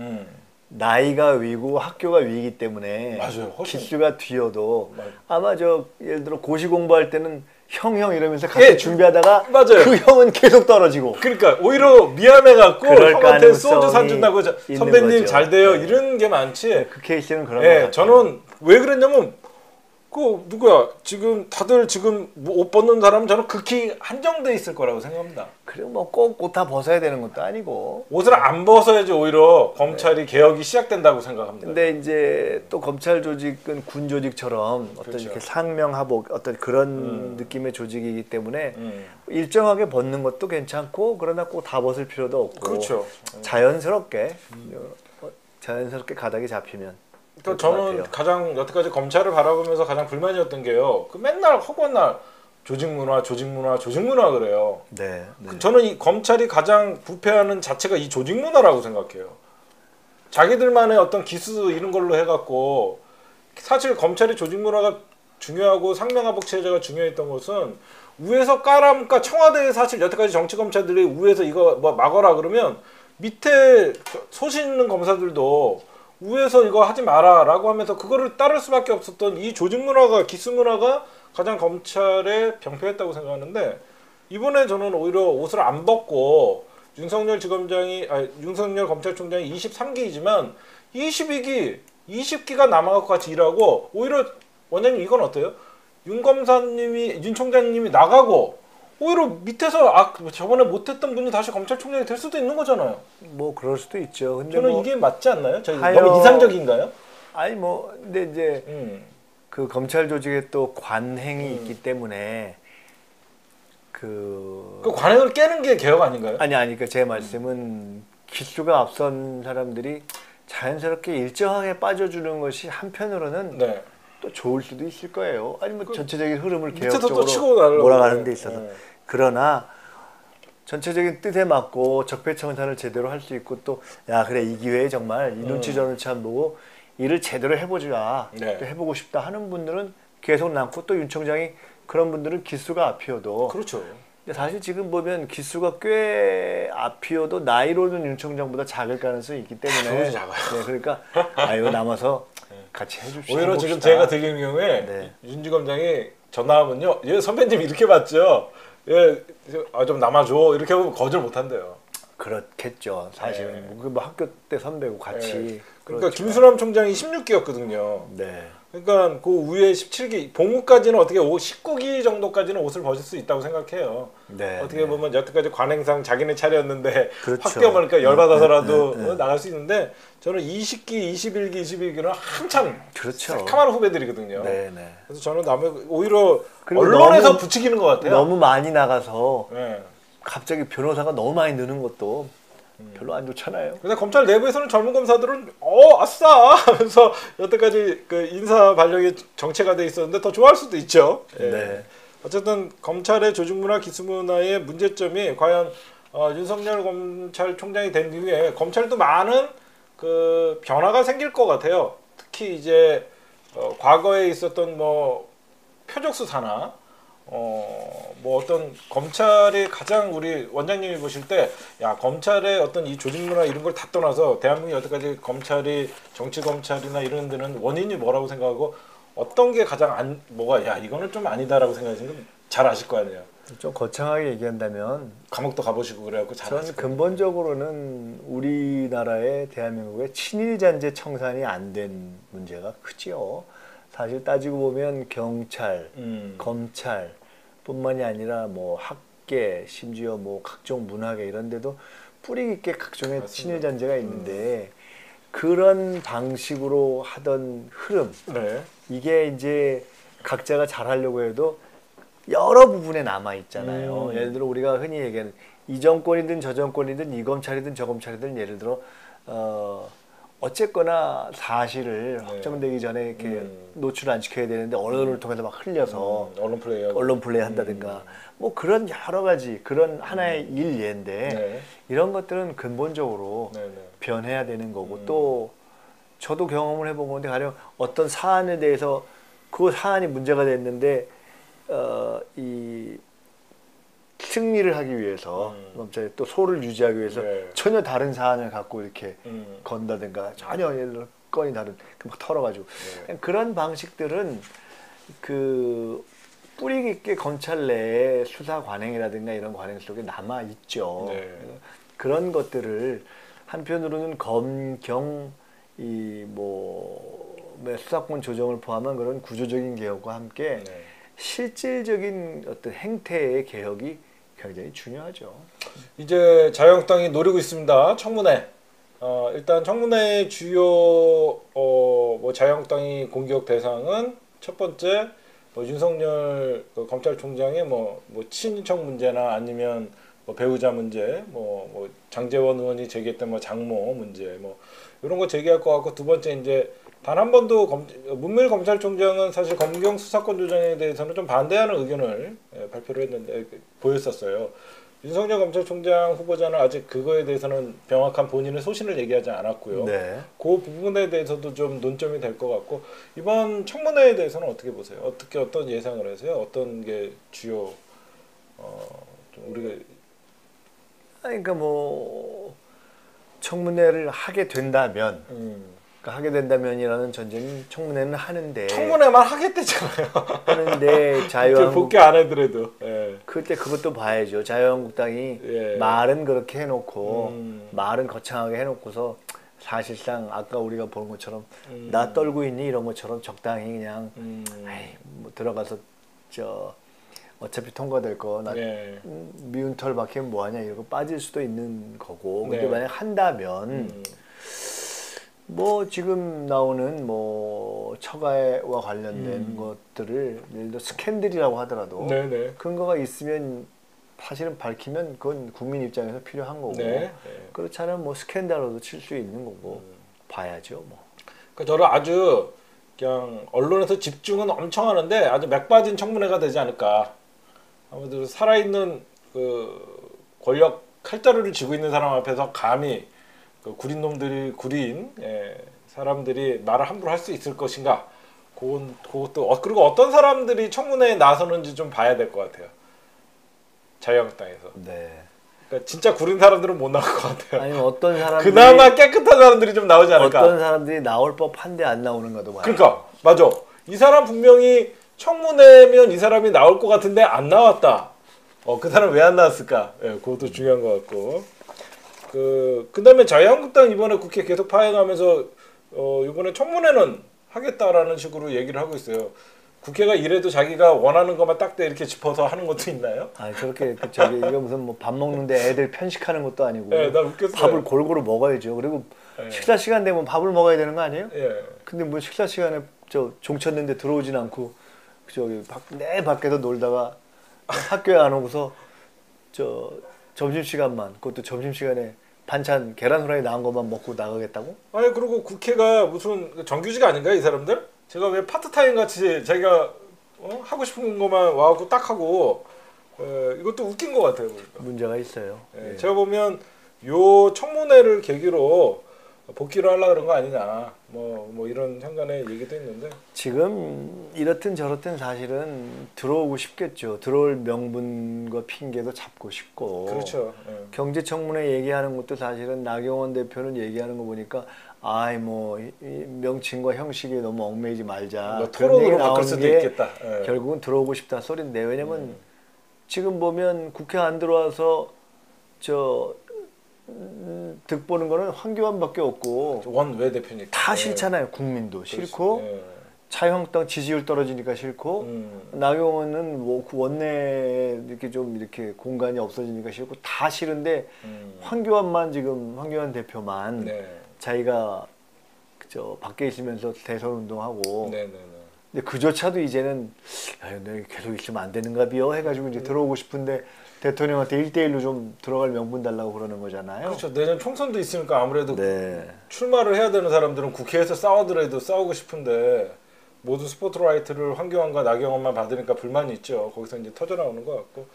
나이가 위고 학교가 위이기 때문에 맞아요. 훨씬. 기수가 뒤여도 맞아요. 아마 저 예를 들어 고시 공부할 때는 형 이러면서 같이 예, 준비하다가 맞아요. 그 형은 계속 떨어지고 그러니까 오히려 미안해갖고 그럴 형한테 소주 가능성이 사준다고 있는 선배님 거죠. 잘 돼요 네. 이런 게 많지. 그 케이스는 그런 거 예, 같아요. 저는 왜 그랬냐면 그 누구야 지금 다들 지금 뭐옷 벗는 사람은 저는 극히 한정돼 있을 거라고 생각합니다. 그리고 뭐 꼭 옷 다 벗어야 되는 것도 아니고. 옷을 안 벗어야지 오히려 검찰이 개혁이 시작된다고 생각합니다. 근데 이제 또 검찰 조직은 군 조직처럼 어떤 그렇죠. 이렇게 상명하복 어떤 그런 느낌의 조직이기 때문에 음. 일정하게 벗는 것도 괜찮고 그러나 꼭 다 벗을 필요도 없고 그렇죠. 자연스럽게 자연스럽게 가닥이 잡히면 그러니까 될것 저는 같아요. 가장 여태까지 검찰을 바라보면서 가장 불만이었던 게요. 그 맨날 허구한 날 조직 문화 그래요. 네, 네. 저는 이 검찰이 가장 부패하는 자체가 이 조직 문화라고 생각해요. 자기들만의 어떤 기수 이런 걸로 해갖고 사실 검찰이 조직 문화가 중요하고 상명하복 체제가 중요했던 것은 위에서 까라니까 청와대에 사실 여태까지 정치 검찰들이 위에서 이거 뭐 막어라 그러면 밑에 소신 있는 검사들도 위에서 이거 하지 마라라고 하면서 그거를 따를 수밖에 없었던 이 조직 문화가 기수 문화가 가장 검찰에 병폐했다고 생각하는데 이번에 저는 오히려 옷을 안 벗고 윤석열 검찰총장이 23기이지만 22기, 20기가 남아갖고 같이 일하고 오히려 원장님 이건 어때요? 윤 총장님이 나가고 오히려 밑에서 저번에 못했던 분이 다시 검찰총장이 될 수도 있는 거잖아요. 뭐 그럴 수도 있죠. 근데 저는 뭐 이게 맞지 않나요? 너무 이상적인가요? 아니 뭐 근데 이제 그 검찰 조직에 또 관행이 있기 때문에 그 관행을 깨는 게 개혁 아닌가요? 아니 그러니까 제 말씀은 기수가 앞선 사람들이 자연스럽게 일정하게 빠져주는 것이 한편으로는 네. 또 좋을 수도 있을 거예요. 아니 뭐 전체적인 흐름을 밑에서 또 개혁적으로 치고 나가려고 몰아가는 데 있어서 네. 그러나 전체적인 뜻에 맞고 적폐청산을 제대로 할 수 있고 또 야 그래 이 기회에 정말 이 눈치 저 눈치 안 보고 일을 제대로 해보자 네. 또 해보고 싶다 하는 분들은 계속 남고 또 윤 총장이 그런 분들은 기수가 앞이어도 그렇죠. 근데 사실 지금 보면 기수가 꽤 앞이어도 나이로는 윤 총장보다 작을 가능성이 있기 때문에 너무 작아요. 네, 그러니까 이거 남아서 같이 해줍시다. 오히려 지금 해봅시다. 제가 들리는 경우에 네. 윤지검장이 전화하면요. 얘 선배님 이렇게 봤죠. 좀 남아줘 이렇게 하면 거절 못한대요. 그렇겠죠. 사실은 네. 뭐 학교 때 선배고 같이. 네. 그러니까 그렇죠. 김수남 총장이 16기였거든요. 네. 그러니까 그 위에 17기, 봉우까지는 어떻게 19기 정도까지는 옷을 벗을 수 있다고 생각해요. 네. 어떻게 보면 여태까지 관행상 자기네 차례였는데 그렇죠. 학교하니까 열받아서라도 네. 나갈 수 있는데 저는 20기, 21기는 한참 그렇죠. 새카만 후배들이거든요. 네, 네. 그래서 저는 오히려 그리고 언론에서 너무- 부추기는 것 같아요. 너무 많이 나가서 네. 갑자기 변호사가 너무 많이 느는 것도 별로 안 좋잖아요. 근데 검찰 내부에서는 젊은 검사들은 아싸 하면서 여태까지 그 인사 발령이 정체가 돼 있었는데 더 좋아할 수도 있죠. 예. 네. 어쨌든 검찰의 조직문화, 기수문화의 문제점이 과연 윤석열 검찰총장이 된 이후에 검찰도 많은 그 변화가 생길 것 같아요. 특히 이제 과거에 있었던 뭐 표적 수사나 뭐 어떤 검찰이 가장 우리 원장님이 보실 때 야 검찰의 어떤 이 조직 문화 이런 걸 다 떠나서 대한민국 여태까지 검찰이 정치 검찰이나 이런 데는 원인이 뭐라고 생각하고 어떤 게 가장 뭐가 야 이거는 좀 아니다라고 생각하시는 건 잘 아실 거 아니에요. 좀 거창하게 얘기한다면 감옥도 가보시고 그래갖고 잘 저는 아실 거예요. 근본적으로는 우리나라의 대한민국의 친일잔재 청산이 안 된 문제가 크지요. 사실 따지고 보면 경찰, 검찰뿐만이 아니라 뭐 학계 심지어 뭐 각종 문화계 이런 데도 뿌리 깊게 각종의 맞습니다. 친일 잔재가 있는데 그런 방식으로 하던 흐름 네. 이게 이제 각자가 잘하려고 해도 여러 부분에 남아 있잖아요. 예를 들어 우리가 흔히 얘기하는 이 정권이든 저 정권이든 이 검찰이든 저 검찰이든 예를 들어 어쨌거나 사실을 네. 확정되기 전에 이렇게 노출 안 시켜야 되는데 언론을 통해서 막 흘려서 언론 플레이 한다든가 뭐 그런 여러 가지 그런 하나의 일례인데 네. 이런 것들은 근본적으로 네, 네. 변해야 되는 거고 또 저도 경험을 해본 건데 가령 어떤 사안에 대해서 그 사안이 문제가 됐는데 이 승리를 하기 위해서 검찰이 또 소를 유지하기 위해서 네. 전혀 다른 사안을 갖고 이렇게 건다든가 전혀 예를 들어 건이 다른 막 털어가지고 네. 그런 방식들은 그 뿌리 깊게 검찰 내에 수사 관행이라든가 이런 관행 속에 남아 있죠. 네. 그런 것들을 한편으로는 검경 이뭐 수사권 조정을 포함한 그런 구조적인 개혁과 함께 네. 실질적인 어떤 행태의 개혁이 굉장히 중요하죠. 이제 자유한국당이 노리고 있습니다. 청문회. 일단 청문회의 주요 뭐 자유한국당이 공격 대상은 첫 번째 뭐 윤석열 검찰총장의 뭐 친인척 문제나 아니면 뭐 배우자 문제, 뭐 장제원 의원이 제기했던 뭐 장모 문제, 뭐 이런 거 제기할 것 같고 두 번째 이제 단 한 번도 문무일 검찰총장은 사실 검경 수사권 조정에 대해서는 좀 반대하는 의견을 발표를 했는데 보였었어요. 윤석열 검찰총장 후보자는 아직 그거에 대해서는 명확한 본인의 소신을 얘기하지 않았고요. 네. 그 부분에 대해서도 좀 논점이 될 것 같고 이번 청문회에 대해서는 어떻게 보세요? 어떤 예상을 하세요? 어떤 게 주요 좀 우리가 그러니까 뭐 청문회를 하게 된다면 그러니까 하게 된다면이라는 전제는 청문회는 하는데 청문회만 하겠대잖아요. 하는데 자유한국 복귀 안 해더라도 예. 그때 그것도 봐야죠. 자유한국당이 예. 말은 그렇게 해놓고 말은 거창하게 해놓고서 사실상 아까 우리가 본 것처럼 나 떨고 있니 이런 것처럼 적당히 그냥 아이, 뭐 들어가서 어차피 통과될 거 나 예. 미운 털 박히면 뭐하냐 이러고 빠질 수도 있는 거고 근데 네. 만약 한다면 뭐 지금 나오는 뭐 처가와 관련된 것들을 예를 들어 스캔들이라고 하더라도 네네. 근거가 있으면 사실은 밝히면 그건 국민 입장에서 필요한 거고 네. 그렇지 않으면 뭐 스캔들로도 칠 수 있는 거고 봐야죠 뭐. 그 저는 아주 그냥 언론에서 집중은 엄청 하는데 아주 맥 빠진 청문회가 되지 않을까. 아무래도 살아있는 그 권력 칼자루를 쥐고 있는 사람 앞에서 감히 그 구린 사람들이 말을 함부로 할 수 있을 것인가? 그것도 그리고 어떤 사람들이 청문회에 나서는지 좀 봐야 될 것 같아요. 자유한국당에서. 네. 그러니까 진짜 구린 사람들은 못 나올 것 같아요. 아니면 어떤 사람들이 그나마 깨끗한 사람들이 좀 나오지 않을까? 어떤 사람들이 나올 법한데 안 나오는가도 봐요. 그러니까 맞아. 이 사람 분명히 청문회면 이 사람이 나올 것 같은데 안 나왔다. 그 사람 왜 안 나왔을까? 예, 그것도 중요한 것 같고. 그다음에 자유한국당 이번에 국회 계속 파행하면서 이번에 청문회는 하겠다라는 식으로 얘기를 하고 있어요. 국회가 이래도 자기가 원하는 것만 딱 이렇게 짚어서 하는 것도 있나요? 아니 저렇게 이거 무슨 뭐 밥 먹는데 애들 편식하는 것도 아니고 네, 나 웃겼어요. 밥을 골고루 먹어야죠. 그리고 네. 식사 시간 되면 밥을 먹어야 되는 거 아니에요? 예. 근데 뭐 식사 시간에 종쳤는데 들어오진 않고 저기 내 밖에서 놀다가 학교에 안 오고서 점심 시간만 그것도 점심 시간에 반찬 계란 후라이 나온 것만 먹고 나가겠다고? 아니 그리고 국회가 무슨 정규직 아닌가요, 이 사람들? 제가 왜 파트타임 같이 자기가 하고 싶은 것만 와갖고 딱 하고 이것도 웃긴 것 같아요. 보니까. 문제가 있어요. 예, 예. 제가 보면 요 청문회를 계기로 복귀를 하려 그런 거 아니냐 뭐 이런 현관의 얘기도 있는데 지금 이렇든 저렇든 사실은 들어오고 싶겠죠. 들어올 명분과 핑계도 잡고 싶고. 그렇죠. 예. 경제청문회 얘기하는 것도 사실은 나경원 대표는 얘기하는 거 보니까 아이 뭐 이 명칭과 형식에 너무 얽매이지 말자. 뭐 그런 얘기 토론으로 바꿀 나오는 수도 게 있겠다. 예. 결국은 들어오고 싶다 소리인데 왜냐면 지금 보면 국회 안 들어와서 득 보는 거는 황교안밖에 없고 원외 대표니까 다 예. 싫잖아요. 국민도 싫고 예. 차영당 지지율 떨어지니까 싫고 나경원은 뭐 그 원내 이렇게 좀 이렇게 공간이 없어지니까 싫고 다 싫은데 황교안 대표만 네. 자기가 저 밖에 있으면서 대선 운동하고 네네네. 근데 그조차도 이제는 내가 계속 있으면 안 되는가 비요 해가지고 이제 들어오고 싶은데 대통령한테 1대1로 좀 들어갈 명분 달라고 그러는 거잖아요. 그렇죠. 내년 총선도 있으니까 아무래도 네. 출마를 해야 되는 사람들은 국회에서 싸우더라도 싸우고 싶은데 모두 스포트라이트를 황교안과 나경원만 받으니까 불만이 있죠. 거기서 이제 터져 나오는 것 같고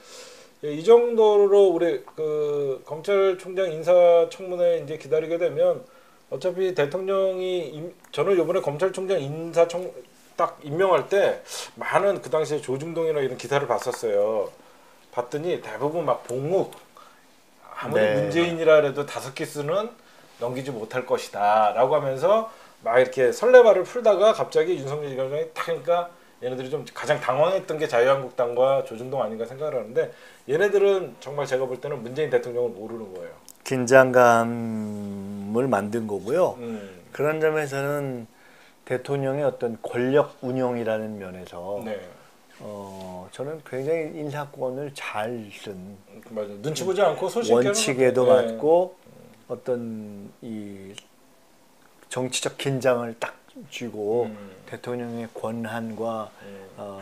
예, 이 정도로 우리 그 검찰총장 인사청문회 이제 기다리게 되면 어차피 대통령이 저는 이번에 검찰총장 인사청 딱 임명할 때 많은 그 당시에 조중동이나 이런 기사를 봤었어요. 봤더니 대부분 막 복무 아무리 네. 문재인이라 해도 5기수는 넘기지 못할 것이다 라고 하면서 막 이렇게 설레발을 풀다가 갑자기 윤석열 위원장이 딱 하니까 얘네들이 좀 가장 당황했던 게 자유한국당과 조중동 아닌가 생각을 하는데 얘네들은 정말 제가 볼 때는 문재인 대통령을 모르는 거예요. 긴장감을 만든 거고요. 음. 그런 점에서는 대통령의 어떤 권력 운영이라는 면에서 네. 저는 굉장히 인사권을 잘 쓴 맞아. 눈치 보지 않고 소신 원칙에도 네. 맞고 어떤 이 정치적 긴장을 딱 쥐고 대통령의 권한과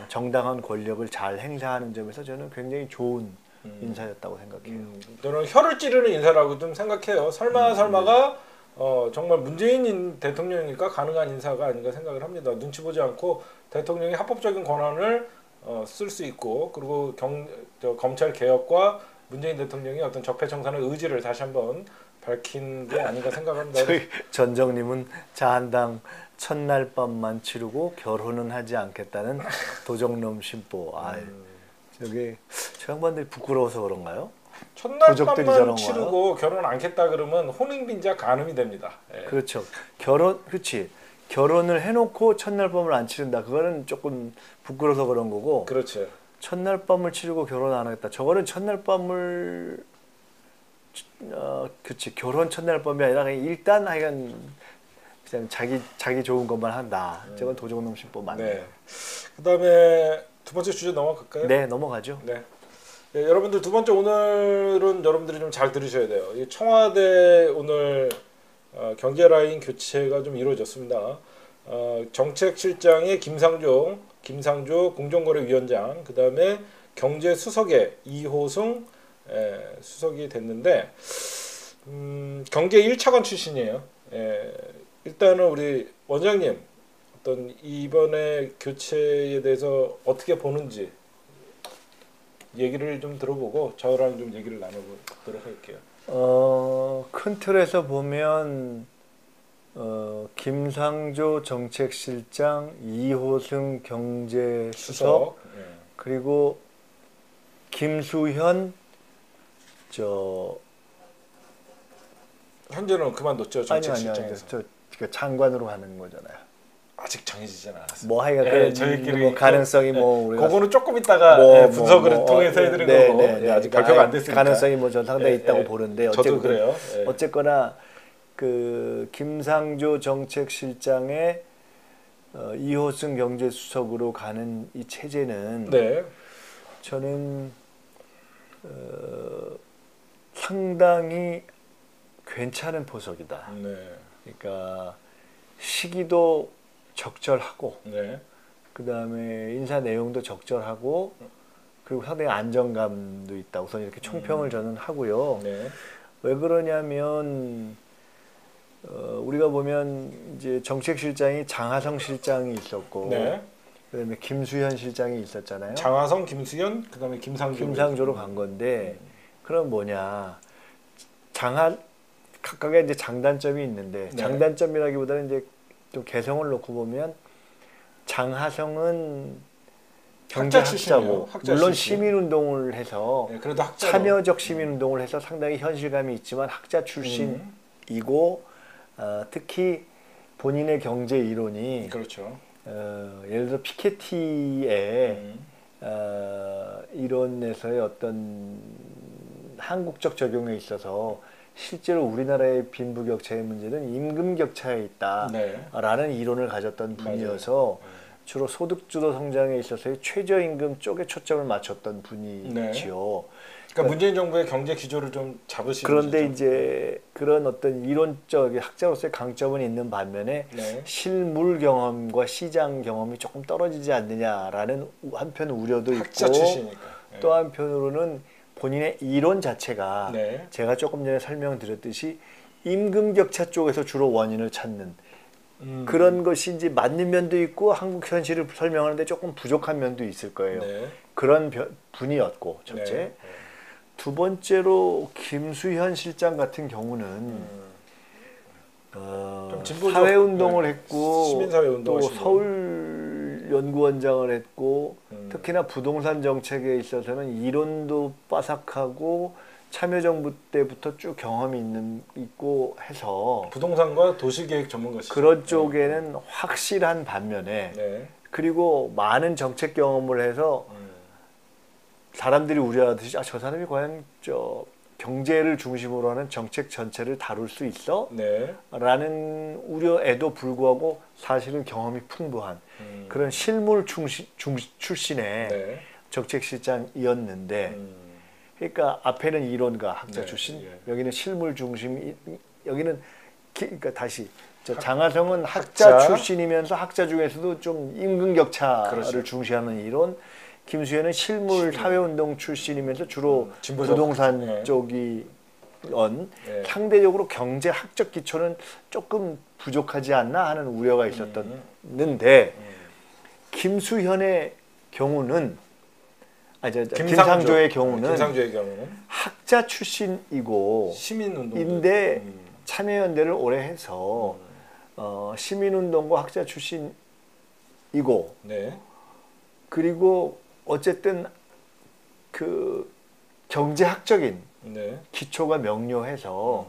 정당한 권력을 잘 행사하는 점에서 저는 굉장히 좋은 인사였다고 생각해요. 저는 혀를 찌르는 인사라고 좀 생각해요. 설마가 정말 문재인 대통령이니까 가능한 인사가 아닌가 생각을 합니다. 눈치 보지 않고 대통령이 합법적인 권한을 쓸 수 있고 그리고 검찰 개혁과 문재인 대통령이 어떤 적폐청산의 의지를 다시 한번 밝힌 게 아닌가 생각합니다. 저희 전정님은 자한당 첫날 밤만 치르고 결혼은 하지 않겠다는 도적놈 심보. 저게 저 양반들이 부끄러워서 그런가요? 첫날 도적들이 밤만 저런 치르고 결혼 않겠다 그러면 혼인빈자 간음이 됩니다. 예. 그렇죠. 그렇지. 결혼을 해놓고 첫날 밤을 안 치른다. 그거는 조금 부끄러워서 그런 거고. 그렇죠. 첫날 밤을 치르고 결혼 안 하겠다. 저거는 첫날 밤을 그렇지. 결혼 첫날 밤이 아니라 그냥 일단 하여간 그냥 자기 좋은 것만 한다. 저건 도적놈 심보 맞네요. 네. 그다음에 두 번째 주제 넘어갈까요? 네, 넘어가죠. 네. 예, 여러분들 두 번째 오늘은 여러분들이 좀 잘 들으셔야 돼요. 이 청와대 오늘 경제 라인 교체가 좀 이루어졌습니다. 정책실장의 김상조 공정거래위원장, 그 다음에 경제수석의 이호승 수석이 됐는데 경제 1차관 출신이에요. 일단은 우리 원장님 어떤 이번에 교체에 대해서 어떻게 보는지 얘기를 좀 들어보고 저랑 좀 얘기를 나눠보도록 할게요. 큰 틀에서 보면 김상조 정책실장, 이호승 경제수석, 예. 그리고 김수현 현재는 그만뒀죠 정책실장에서. 저 장관으로 가는 거잖아요. 아직 정해지지는 않았어요. 뭐 하여간 예, 저희끼리 뭐 가능성이 뭐 우리가 그거는 조금 이따가 분석을 통해서 해드린 거고 아직 발표가 안 됐으니까 가능성이 뭐 전 상당히 있다고 보는데 저도 그래요. 어쨌거나 그 김상조 정책실장의 이호승 경제수석으로 가는 이 체제는 저는 상당히 괜찮은 포석이다. 그러니까 시기도 적절하고 그 다음에 인사 내용도 적절하고 그리고 상당히 안정감도 있다. 우선 이렇게 총평을 저는 하고요. 왜 그러냐면 우리가 보면 이제 정책실장이 장하성 실장이 있었고 그다음에 김수현 실장이 있었잖아요. 장하성, 김수현, 그다음에 김상조로 간 건데 그럼 뭐냐? 각각의 이제 장단점이 있는데 장단점이라기보다는 이제 좀 개성을 놓고 보면 장하성은 경제학자고 물론 시민운동을 해서 그래도 참여적 시민운동을 해서 상당히 현실감이 있지만 학자 출신이고 특히 본인의 경제 이론이 예를 들어 피케티의 이론에서의 어떤 한국적 적용에 있어서 실제로 우리나라의 빈부격차의 문제는 임금격차에 있다라는 이론을 가졌던 분이어서 주로 소득주도 성장에 있어서의 최저임금 쪽에 초점을 맞췄던 분이지요. 그러니까 문재인 정부의 경제 기조를 좀 잡으시는 그런데 거죠. 이제 그런 어떤 이론적 학자로서의 강점은 있는 반면에 네. 실물 경험과 시장 경험이 조금 떨어지지 않느냐라는 한편 우려도 학자 있고 출신이니까. 네. 또 한편으로는 본인의 이론 자체가 네. 제가 조금 전에 설명드렸듯이 임금 격차 쪽에서 주로 원인을 찾는 그런 것이 이제 맞는 면도 있고 한국 현실을 설명하는데 조금 부족한 면도 있을 거예요. 네. 그런 분이었고 첫째. 네. 두 번째로 김수현 실장 같은 경우는 좀 진보적, 사회운동을 네. 했고 시민사회운동을 또 하시는 서울연구원장을 했고 특히나 부동산 정책에 있어서는 이론도 빠삭하고 참여정부 때부터 쭉 경험이 있고 해서 부동산과 도시계획 전문가시죠. 그런 쪽에는 확실한 반면에 네. 그리고 많은 정책 경험을 해서 사람들이 우려하듯이 저 사람이 과연 경제를 중심으로 하는 정책 전체를 다룰 수 있어? 네. 라는 우려에도 불구하고 사실은 경험이 풍부한 그런 실물 출신의 네. 정책실장이었는데 그러니까 앞에는 이론가 학자 네, 출신, 예. 여기는 실물 중심, 여기는 그러니까 다시 장하성은 학자. 학자 출신이면서 학자 중에서도 좀 임금 격차를 그렇죠. 중시하는 이론, 김수현은 실물 사회운동 출신이면서 주로 진보적, 부동산 네. 쪽이 네. 상대적으로 경제학적 기초는 조금 부족하지 않나 하는 우려가 있었는데 김수현의 경우는 김상조의 경우는 학자 출신이고 인데 참여연대를 오래 해서 시민운동과 학자 출신이고 네. 그리고 어쨌든 그 경제학적인 네. 기초가 명료해서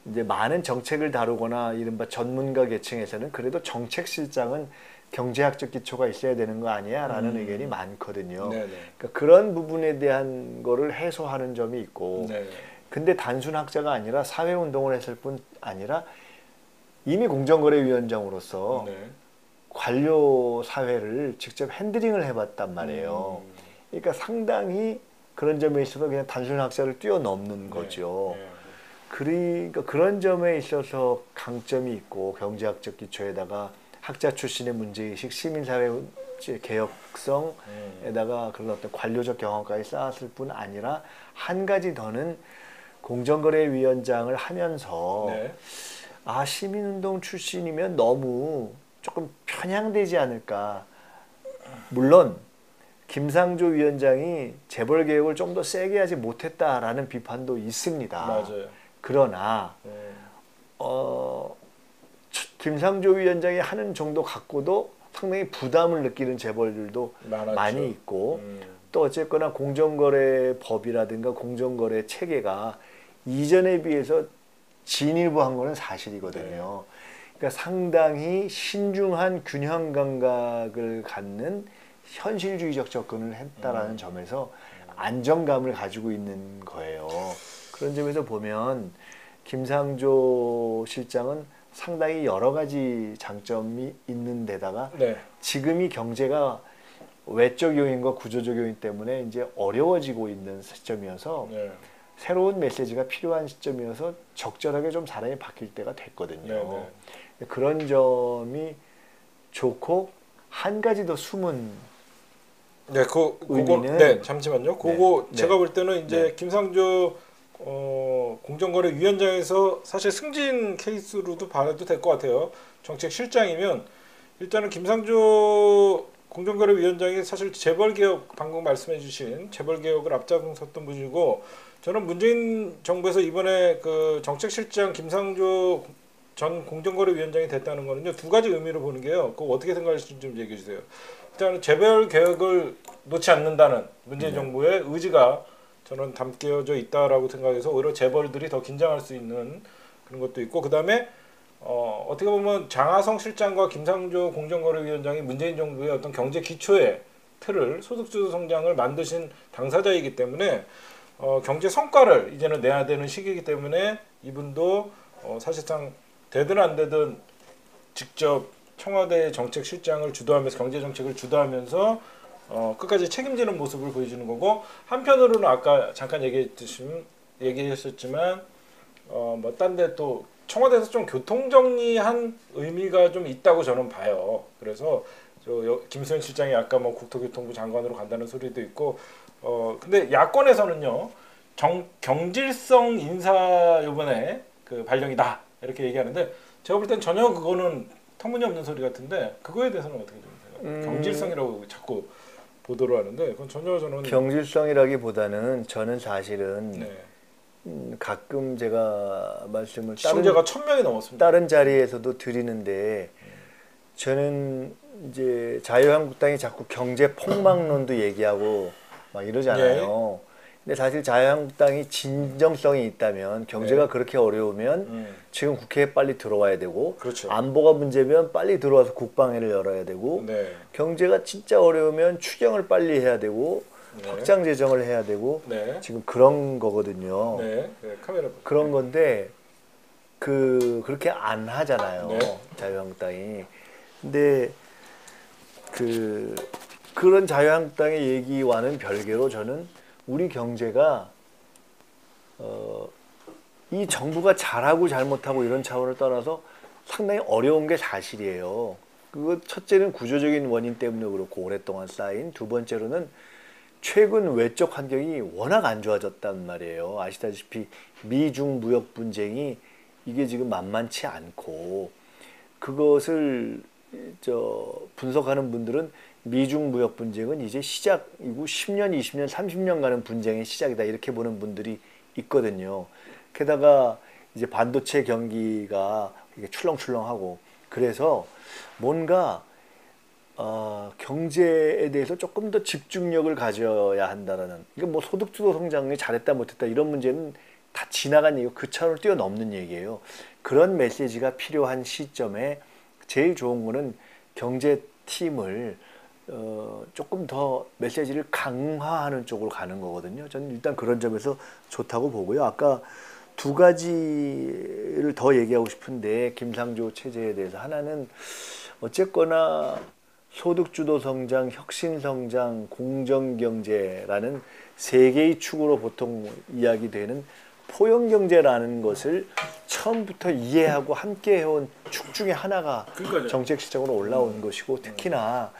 이제 많은 정책을 다루거나 이른바 전문가 계층에서는 그래도 정책실장은 경제학적 기초가 있어야 되는 거 아니야? 라는 의견이 많거든요. 네네. 그러니까 그런 부분에 대한 거를 해소하는 점이 있고 네네. 근데 단순 학자가 아니라 사회운동을 했을 뿐 아니라 이미 공정거래위원장으로서 네. 관료 사회를 직접 핸들링을 해봤단 말이에요. 그러니까 상당히 그런 점에 있어서 그냥 단순 학자를 뛰어넘는 거죠. 네. 그러니까 그런 점에 있어서 강점이 있고 경제학적 기초에다가 학자 출신의 문제의식, 시민사회 개혁성에다가 그런 어떤 관료적 경험까지 쌓았을 뿐 아니라 한 가지 더는 공정거래위원장을 하면서 네. 시민운동 출신이면 너무 조금 편향되지 않을까. 물론 김상조 위원장이 재벌개혁을 좀 더 세게 하지 못했다라는 비판도 있습니다. 맞아요. 그러나 김상조 위원장이 하는 정도 갖고도 상당히 부담을 느끼는 재벌들도 많았죠. 많이 있고 또 어쨌거나 공정거래법이라든가 공정거래 체계가 이전에 비해서 진일보한 거는 사실이거든요. 그러니까 상당히 신중한 균형 감각을 갖는 현실주의적 접근을 했다라는 점에서 안정감을 가지고 있는 거예요. 그런 점에서 보면 김상조 실장은 상당히 여러 가지 장점이 있는 데다가 네. 지금이 경제가 외적 요인과 구조적 요인 때문에 이제 어려워지고 있는 시점이어서 네. 새로운 메시지가 필요한 시점이어서 적절하게 좀 사람이 바뀔 때가 됐거든요. 네. 그런 점이 좋고 한 가지 더 숨은 네, 그거 의미는 네, 잠시만요. 그거 네. 제가 볼 때는 이제 김상조 공정거래위원장에서 사실 승진 케이스로도 봐도 될 것 같아요. 정책실장이면 일단은 김상조 공정거래위원장이 사실 재벌개혁 방금 말씀해주신 재벌개혁을 앞장섰던 분이고 저는 문재인 정부에서 이번에 그 정책실장 김상조 전 공정거래위원장이 됐다는 거는요 두 가지 의미로 보는 게요. 그거 어떻게 생각하실지 좀 얘기해 주세요. 일단은 재벌개혁을 놓지 않는다는 문재인 정부의 의지가 저는 담겨져 있다라고 생각해서 오히려 재벌들이 더 긴장할 수 있는 그런 것도 있고 그 다음에 어떻게 보면 장하성 실장과 김상조 공정거래위원장이 문재인 정부의 어떤 경제 기초의 틀을 소득주도 성장을 만드신 당사자이기 때문에 경제 성과를 이제는 내야 되는 시기이기 때문에 이분도 사실상 되든 안 되든 직접 청와대 정책실장을 주도하면서 경제 정책을 주도하면서 끝까지 책임지는 모습을 보여주는 거고, 한편으로는 아까 잠깐 얘기했었지만 뭐 딴 데 또 청와대에서 좀 교통 정리한 의미가 좀 있다고 저는 봐요. 그래서 김수현 실장이 아까 뭐 국토교통부 장관으로 간다는 소리도 있고, 근데 야권에서는요, 경질성 인사 요번에 그 발령이다 이렇게 얘기하는데, 제가 볼 땐 전혀 그거는 터무니없는 소리 같은데, 그거에 대해서는 어떻게 생각해요? 경질성이라고 자꾸 보도를 하는데, 그건 전혀 저는 경질성이라기보다는 저는 사실은 네. 가끔 제가 말씀을 시청자가 1000명이 넘었습니다. 다른 자리에서도 드리는데, 저는 이제 자유한국당이 자꾸 경제 폭망론도 얘기하고 막 이러잖아요. 근데 사실 자유한국당이 진정성이 있다면, 경제가 그렇게 어려우면 지금 국회에 빨리 들어와야 되고, 그렇죠. 안보가 문제면 빨리 들어와서 국방회를 열어야 되고, 네. 경제가 진짜 어려우면 추경을 빨리 해야 되고, 확장 재정을 해야 되고, 지금 그런 거거든요. 카메라 그런 건데 그렇게 안 하잖아요. 자유한국당이. 근데 그런 자유한국당의 얘기와는 별개로 저는 우리 경제가 이 정부가 잘하고 잘못하고 이런 차원을 떠나서 상당히 어려운 게 사실이에요. 그거 첫째는 구조적인 원인 때문에 그렇고 오랫동안 쌓인, 두 번째로는 최근 외적 환경이 워낙 안 좋아졌단 말이에요. 아시다시피 미중 무역 분쟁이 이게 지금 만만치 않고, 그것을 분석하는 분들은 미중 무역 분쟁은 이제 시작이고 10년, 20년, 30년 가는 분쟁의 시작이다 이렇게 보는 분들이 있거든요. 게다가 이제 반도체 경기가 이게 출렁출렁하고, 그래서 뭔가 경제에 대해서 조금 더 집중력을 가져야 한다라는, 이게 뭐 소득주도 성장이 잘했다 못했다 이런 문제는 다 지나간 얘기고 그 차원을 뛰어넘는 얘기예요. 그런 메시지가 필요한 시점에 제일 좋은 거는 경제팀을 조금 더 메시지를 강화하는 쪽으로 가는 거거든요. 저는 일단 그런 점에서 좋다고 보고요. 아까 두 가지를 더 얘기하고 싶은데, 김상조 체제에 대해서 하나는 어쨌거나 소득주도 성장, 혁신성장, 공정경제라는 세 개의 축으로 보통 이야기되는 포용경제라는 것을 처음부터 이해하고 함께 해온 축 중에 하나가 정책 시장으로 올라온 것이고, 특히나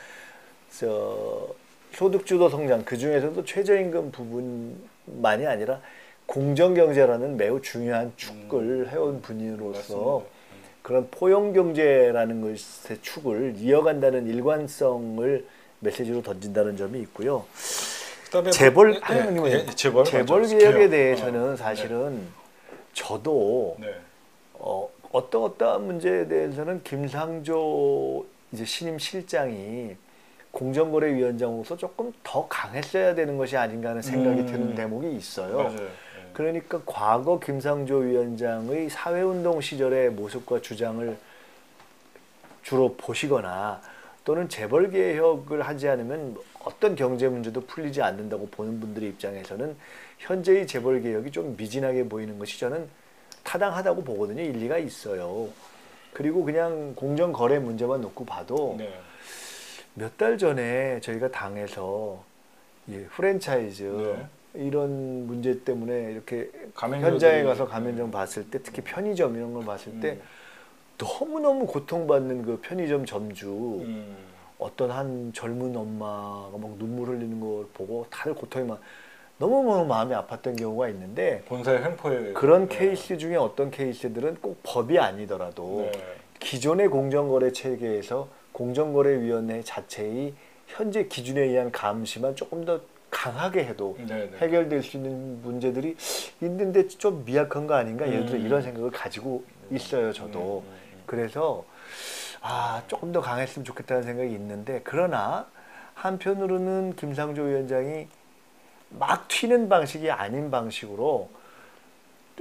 소득주도 성장, 그 중에서도 최저임금 부분만이 아니라 공정경제라는 매우 중요한 축을 해온 분으로서 그런 포용경제라는 것의 축을 이어간다는 일관성을 메시지로 던진다는 점이 있고요. 재벌 개혁에 대해서는 사실은 저도 어떠한 문제에 대해서는 김상조 이제 신임 실장이 공정거래위원장으로서 조금 더 강했어야 되는 것이 아닌가 하는 생각이 드는 대목이 있어요. 맞아요. 그러니까 과거 김상조 위원장의 사회운동 시절의 모습과 주장을 주로 보시거나, 또는 재벌개혁을 하지 않으면 어떤 경제 문제도 풀리지 않는다고 보는 분들의 입장에서는 현재의 재벌개혁이 좀 미진하게 보이는 것이 저는 타당하다고 보거든요. 일리가 있어요. 그리고 그냥 공정거래 문제만 놓고 봐도 몇 달 전에 저희가 당에서 프랜차이즈 이런 문제 때문에 이렇게 현장에 가서 가맹점 봤을 때, 특히 편의점 이런 걸 봤을 때 너무너무 고통받는 그 편의점 점주, 어떤 한 젊은 엄마가 막 눈물 흘리는 걸 보고 다들 고통이 너무너무 마음이 아팠던 경우가 있는데, 본사의 횡포에 그런 케이스 중에 어떤 케이스들은 꼭 법이 아니더라도 기존의 공정거래 체계에서 공정거래위원회 자체의 현재 기준에 의한 감시만 조금 더 강하게 해도 해결될 수 있는 문제들이 있는데 좀 미약한 거 아닌가, 예를 들어 이런 생각을 가지고 있어요, 저도. 그래서 조금 더 강했으면 좋겠다는 생각이 있는데, 그러나 한편으로는 김상조 위원장이 막 튀는 방식이 아닌 방식으로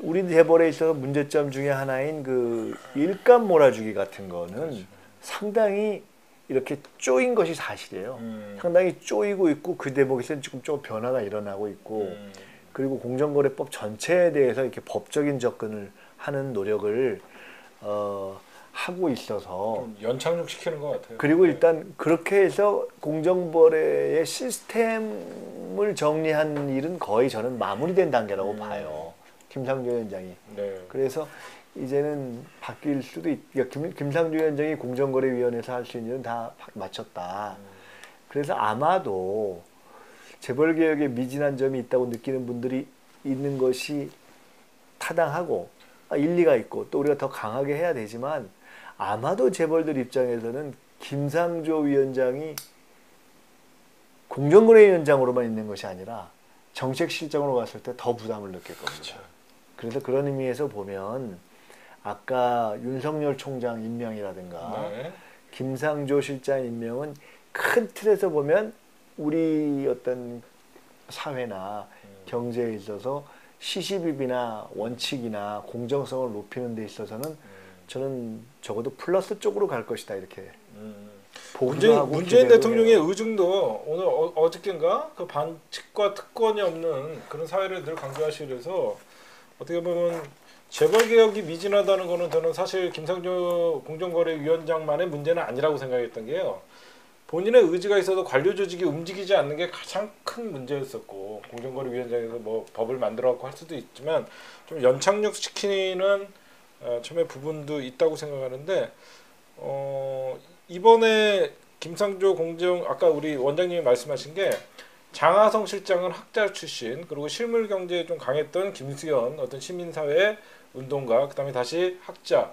우리 재벌에 있어서 문제점 중에 하나인 그 일감 몰아주기 같은 거는 상당히 이렇게 쪼인 것이 사실이에요. 상당히 쪼이고 있고, 그 대목에서는 지금 좀 변화가 일어나고 있고, 그리고 공정거래법 전체에 대해서 이렇게 법적인 접근을 하는 노력을 하고 있어서 좀 연착륙 시키는 것 같아요. 그리고 네. 일단 그렇게 해서 공정거래의 시스템을 정리한 일은 거의 저는 마무리된 단계라고 봐요. 김상조 위원장이. 네. 그래서 이제는 바뀔 수도 김상조 위원장이 공정거래위원회에서 할 수 있는 일은 다 마쳤다. 그래서 아마도 재벌개혁에 미진한 점이 있다고 느끼는 분들이 있는 것이 타당하고 일리가 있고 또 우리가 더 강하게 해야 되지만 아마도 재벌들 입장에서는 김상조 위원장이 공정거래위원장으로만 있는 것이 아니라 정책실장으로 갔을 때 더 부담을 느낄 겁니다. 그렇죠. 그래서 그런 의미에서 보면 아까 윤석열 총장 임명이라든가 네. 김상조 실장 임명은 큰 틀에서 보면 우리 어떤 사회나 경제에 있어서 시시비비나 원칙이나 공정성을 높이는 데 있어서는 저는 적어도 플러스 쪽으로 갈 것이다 이렇게 보기도 하고 문재인 기대도 대통령의 해요. 의중도 오늘 어저께인가 그 반칙과 특권이 없는 그런 사회를 늘 강조하시면서 어떻게 보면 재벌 개혁이 미진하다는 거는 저는 사실 김상조 공정거래위원장만의 문제는 아니라고 생각했던 게요. 본인의 의지가 있어도 관료 조직이 움직이지 않는 게 가장 큰 문제였었고 공정거래위원장에서 뭐 법을 만들어 갖고 할 수도 있지만 좀 연착륙 시키는 처음에 부분도 있다고 생각하는데 이번에 김상조 아까 우리 원장님이 말씀하신 게 장하성 실장은 학자 출신 그리고 실물 경제에 좀 강했던 김수현 어떤 시민사회 운동가 그다음에 다시 학자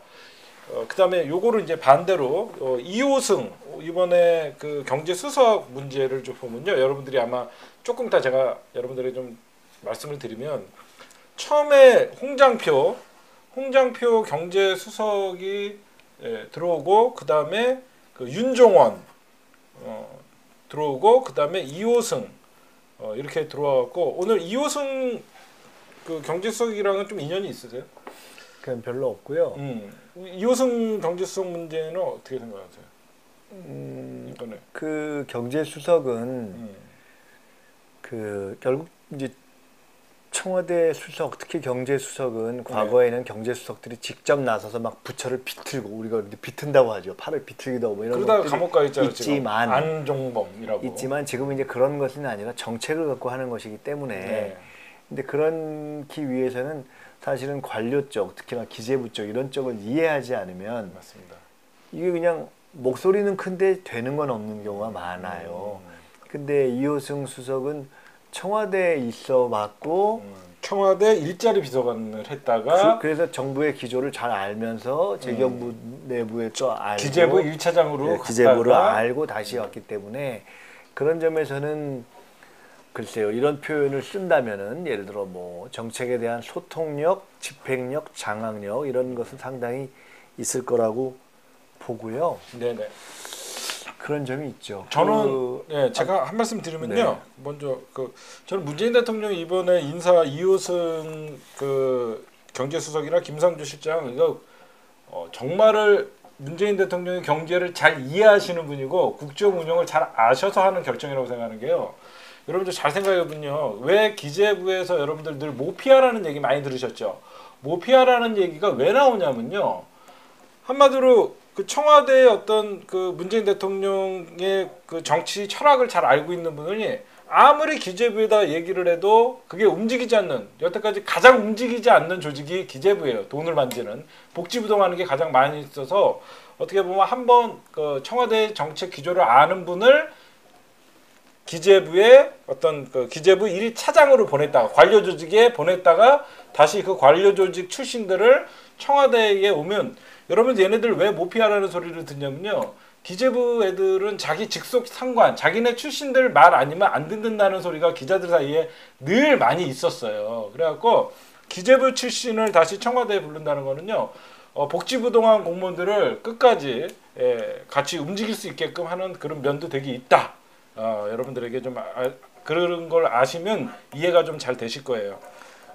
그다음에 요거를 이제 반대로 이호승 이번에 그 경제 수석 문제를 좀 보면요 여러분들이 아마 조금 더 제가 여러분들에게 좀 말씀을 드리면 처음에 홍장표 경제 수석이 들어오고 그다음에 그 윤종원 들어오고 그다음에 이호승 이렇게 들어왔고 오늘 이호승 그 경제수석이랑은 좀 인연이 있으세요? 그건 별로 없고요. 이호승 경제수석 문제는 어떻게 생각하세요? 이번에 그 경제수석은 그 결국 이제 청와대 수석 특히 경제수석은 과거에는 경제수석들이 직접 나서서 막 부처를 비틀고 우리가 이렇게 비튼다고 하죠. 팔을 비틀기도 하고 뭐 이런 그러다가 것들이 감옥 가 있잖아요. 있지만 지금. 안종범이라고. 있지만 지금은 이제 그런 것은 아니라 정책을 갖고 하는 것이기 때문에 네. 근데 그렇기 위해서는 사실은 관료 쪽 특히나 기재부 쪽 이런 쪽을 이해하지 않으면 맞습니다. 이게 그냥 목소리는 큰데 되는 건 없는 경우가 많아요. 근데 이호승 수석은 청와대에 있어 봤고 청와대 일자리 비서관을 했다가 그래서 정부의 기조를 잘 알면서 재경부 내부에 또 알고 기재부 1차장으로 기재부를 알고 다시 왔기 때문에 그런 점에서는 글쎄요 이런 표현을 쓴다면은 예를 들어 뭐 정책에 대한 소통력, 집행력, 장악력 이런 것은 상당히 있을 거라고 보고요. 네네. 그런 점이 있죠. 저는 제가 한 말씀 드리면요. 네. 먼저 저는 문재인 대통령이 이번에 인사 이호승 그 경제수석이나 김상조 실장 이거 정말을 문재인 대통령의 경제를 잘 이해하시는 분이고 국정 운영을 잘 아셔서 하는 결정이라고 생각하는 게요. 여러분들 잘 생각해보면요. 왜 기재부에서 여러분들 늘 모피아라는 얘기 많이 들으셨죠? 모피아라는 얘기가 왜 나오냐면요. 한마디로 그 청와대의 어떤 그 문재인 대통령의 그 정치 철학을 잘 알고 있는 분이 아무리 기재부에다 얘기를 해도 그게 움직이지 않는 여태까지 가장 움직이지 않는 조직이 기재부예요. 돈을 만지는 복지부동하는 게 가장 많이 있어서 어떻게 보면 한번 그 청와대 정책 기조를 아는 분을 기재부의 어떤 그 기재부 1차장으로 보냈다가 관료 조직에 보냈다가 다시 그 관료 조직 출신들을 청와대에 오면 여러분 얘네들 왜 모피하라는 소리를 듣냐면요. 기재부 애들은 자기 직속 상관, 자기네 출신들 말 아니면 안 듣는다는 소리가 기자들 사이에 늘 많이 있었어요. 그래갖고 기재부 출신을 다시 청와대에 부른다는 거는요. 복지부동한 공무원들을 끝까지 같이 움직일 수 있게끔 하는 그런 면도 되게 있다. 여러분들에게 좀 그런 걸 아시면 이해가 좀 잘 되실 거예요.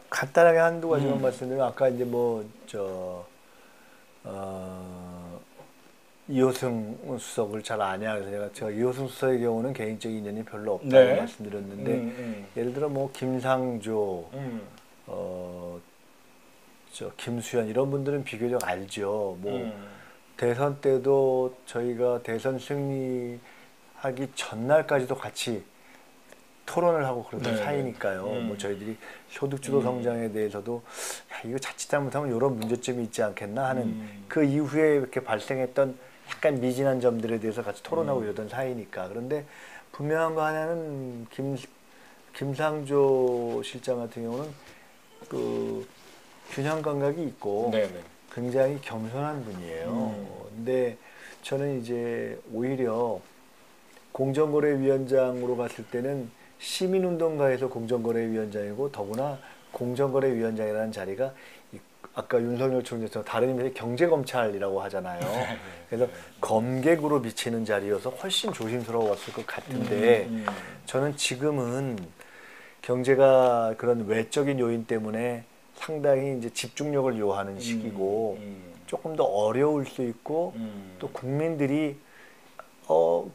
간단하게 한두 가지만 말씀드리면 아까 이제 이호승 수석을 잘 아냐 그래서 제가 이호승 수석의 경우는 개인적인 인연이 별로 없다고 말씀드렸는데 예를 들어 뭐 김상조, 김수현 이런 분들은 비교적 알죠. 대선 때도 저희가 대선 승리하기 전날까지도 같이 토론을 하고 그러던 네, 사이니까요. 뭐 저희들이 소득주도 성장에 대해서도 야, 이거 자칫 잘못하면 이런 문제점이 있지 않겠나 하는 그 이후에 이렇게 발생했던 약간 미진한 점들에 대해서 같이 토론하고 이러던 사이니까. 그런데 분명한 거 하나는 김상조 실장 같은 경우는 그 균형 감각이 있고 네네. 굉장히 겸손한 분이에요. 근데 저는 이제 오히려 공정거래위원장으로 갔을 때는 시민운동가에서 공정거래위원장이고 더구나 공정거래위원장이라는 자리가 아까 윤석열 총재처럼 다른 의미에서 경제검찰이라고 하잖아요. 그래서 검객으로 비치는 자리여서 훨씬 조심스러웠을 것 같은데 저는 지금은 경제가 그런 외적인 요인 때문에 상당히 이제 집중력을 요하는 시기고 조금 더 어려울 수 있고 또 국민들이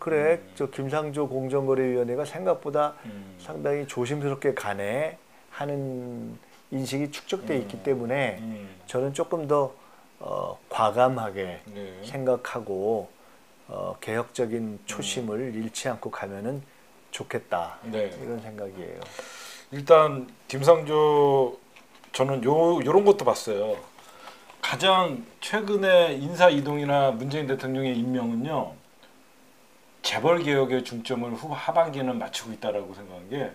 그래 저 김상조 공정거래위원회가 생각보다 상당히 조심스럽게 가네 하는 인식이 축적돼 있기 때문에 저는 조금 더 과감하게 네. 생각하고 개혁적인 초심을 잃지 않고 가면은 좋겠다 네. 이런 생각이에요. 일단 김상조 저는 요런 것도 봤어요. 가장 최근에 인사 이동이나 문재인 대통령의 임명은요. 재벌 개혁의 중점을 하반기에는 맞추고 있다라고 생각한 게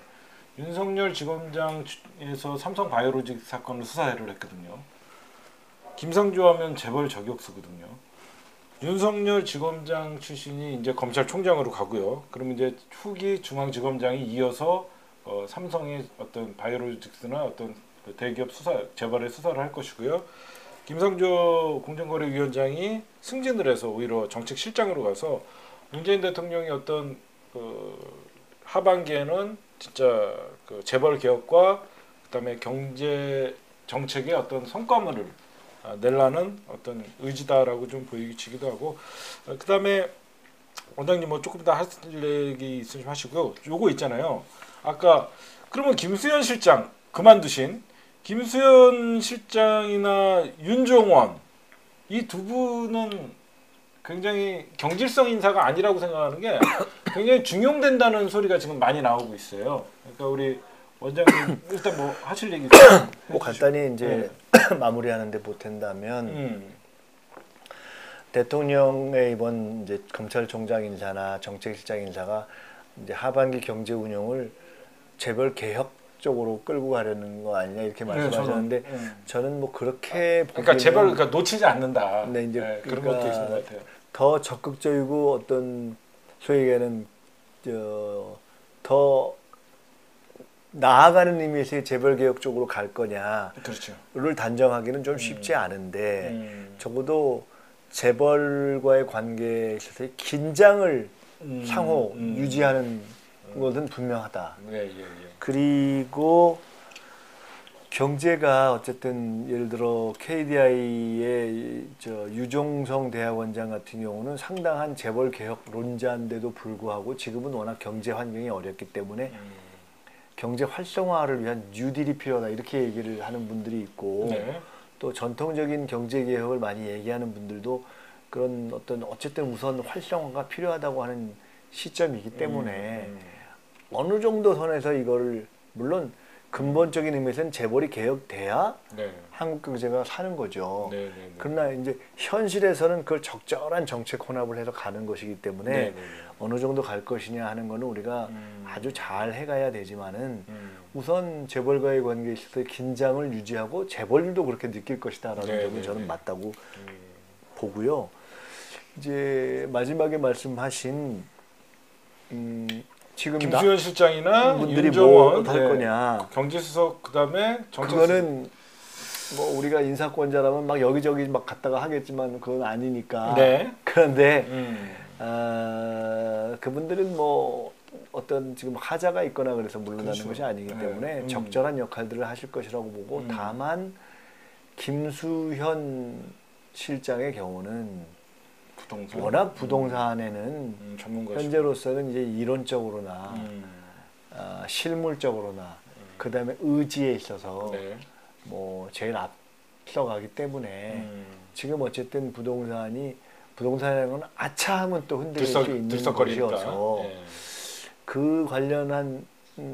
윤석열 지검장에서 삼성 바이오로직 사건을 수사를 했거든요. 김상조 하면 재벌 저격수거든요. 윤석열 지검장 출신이 이제 검찰총장으로 가고요. 그럼 이제 후기 중앙지검장이 이어서 삼성의 어떤 바이오로직스나 어떤 그 대기업 수사 재벌의 수사를 할 것이고요. 김상조 공정거래위원장이 승진을 해서 오히려 정책실장으로 가서 문재인 대통령이 어떤 그 하반기에는 진짜 그 재벌 개혁과 그다음에 경제 정책의 어떤 성과물을 내라는 어떤 의지다라고 좀 보이기도 하고 그다음에 원장님 뭐 조금 더 하실 얘기 있으시면 하시고요. 요거 있잖아요. 아까 그러면 김수현 실장 그만두신 김수현 실장이나 윤종원 이 두 분은 굉장히 경질성 인사가 아니라고 생각하는 게 굉장히 중용된다는 소리가 지금 많이 나오고 있어요. 그러니까 우리 원장님 일단 뭐 하실 얘기 있으면 뭐 간단히 이제 마무리하는데 보탠다면 대통령의 이번 이제 검찰총장 인사나 정책실장 인사가 이제 하반기 경제 운영을 재벌 개혁 쪽으로 끌고 가려는 거 아니냐 이렇게 말씀하셨는데 저는 뭐 그렇게 그러니까 재벌 그러니까 놓치지 않는다. 네, 이제 그런 그러니까 것도 있는 것 같아요. 더 적극적이고 어떤 소위 얘기하는 더 나아가는 의미에서의 재벌 개혁 쪽으로 갈 거냐를 그렇죠. 단정하기는 좀 쉽지 않은데 적어도 재벌과의 관계에 있어서의 긴장을 상호 유지하는 것은 분명하다. 예. 그리고 경제가 어쨌든 예를 들어 KDI의 유종성 대학원장 같은 경우는 상당한 재벌 개혁론자인데도 불구하고 지금은 워낙 경제 환경이 어렵기 때문에 경제 활성화를 위한 뉴딜이 필요하다 이렇게 얘기를 하는 분들이 있고 또 전통적인 경제 개혁을 많이 얘기하는 분들도 그런 어떤 어쨌든 우선 활성화가 필요하다고 하는 시점이기 때문에 어느 정도 선에서 이거를 물론 근본적인 의미에서는 재벌이 개혁돼야 한국 경제가 사는 거죠. 그러나 이제 현실에서는 그걸 적절한 정책 혼합을 해서 가는 것이기 때문에 어느 정도 갈 것이냐 하는 거는 우리가 아주 잘 해가야 되지만은 우선 재벌과의 관계에 있어서 긴장을 유지하고 재벌들도 그렇게 느낄 것이다라는 점은 저는 맞다고 보고요. 이제 마지막에 말씀하신 지금 김수현 실장이나 분들이 윤종원 뭐 할 거냐 경제수석 그다음에 그거는 뭐 우리가 인사권자라면 막 여기저기 막 갔다가 하겠지만 그건 아니니까 그런데 그분들은 뭐 어떤 지금 하자가 있거나 그래서 물러나는 것이 아니기 때문에 적절한 역할들을 하실 것이라고 보고 다만 김수현 실장의 경우는 워낙 부동산에는 현재로서는 이제 이론적으로나 실물적으로나 그 다음에 의지에 있어서 뭐 제일 앞서가기 때문에 지금 어쨌든 부동산이 부동산이라는 건 아차하면 또 흔들릴 수 있는 들썩거리니까. 것이어서 예. 그 관련한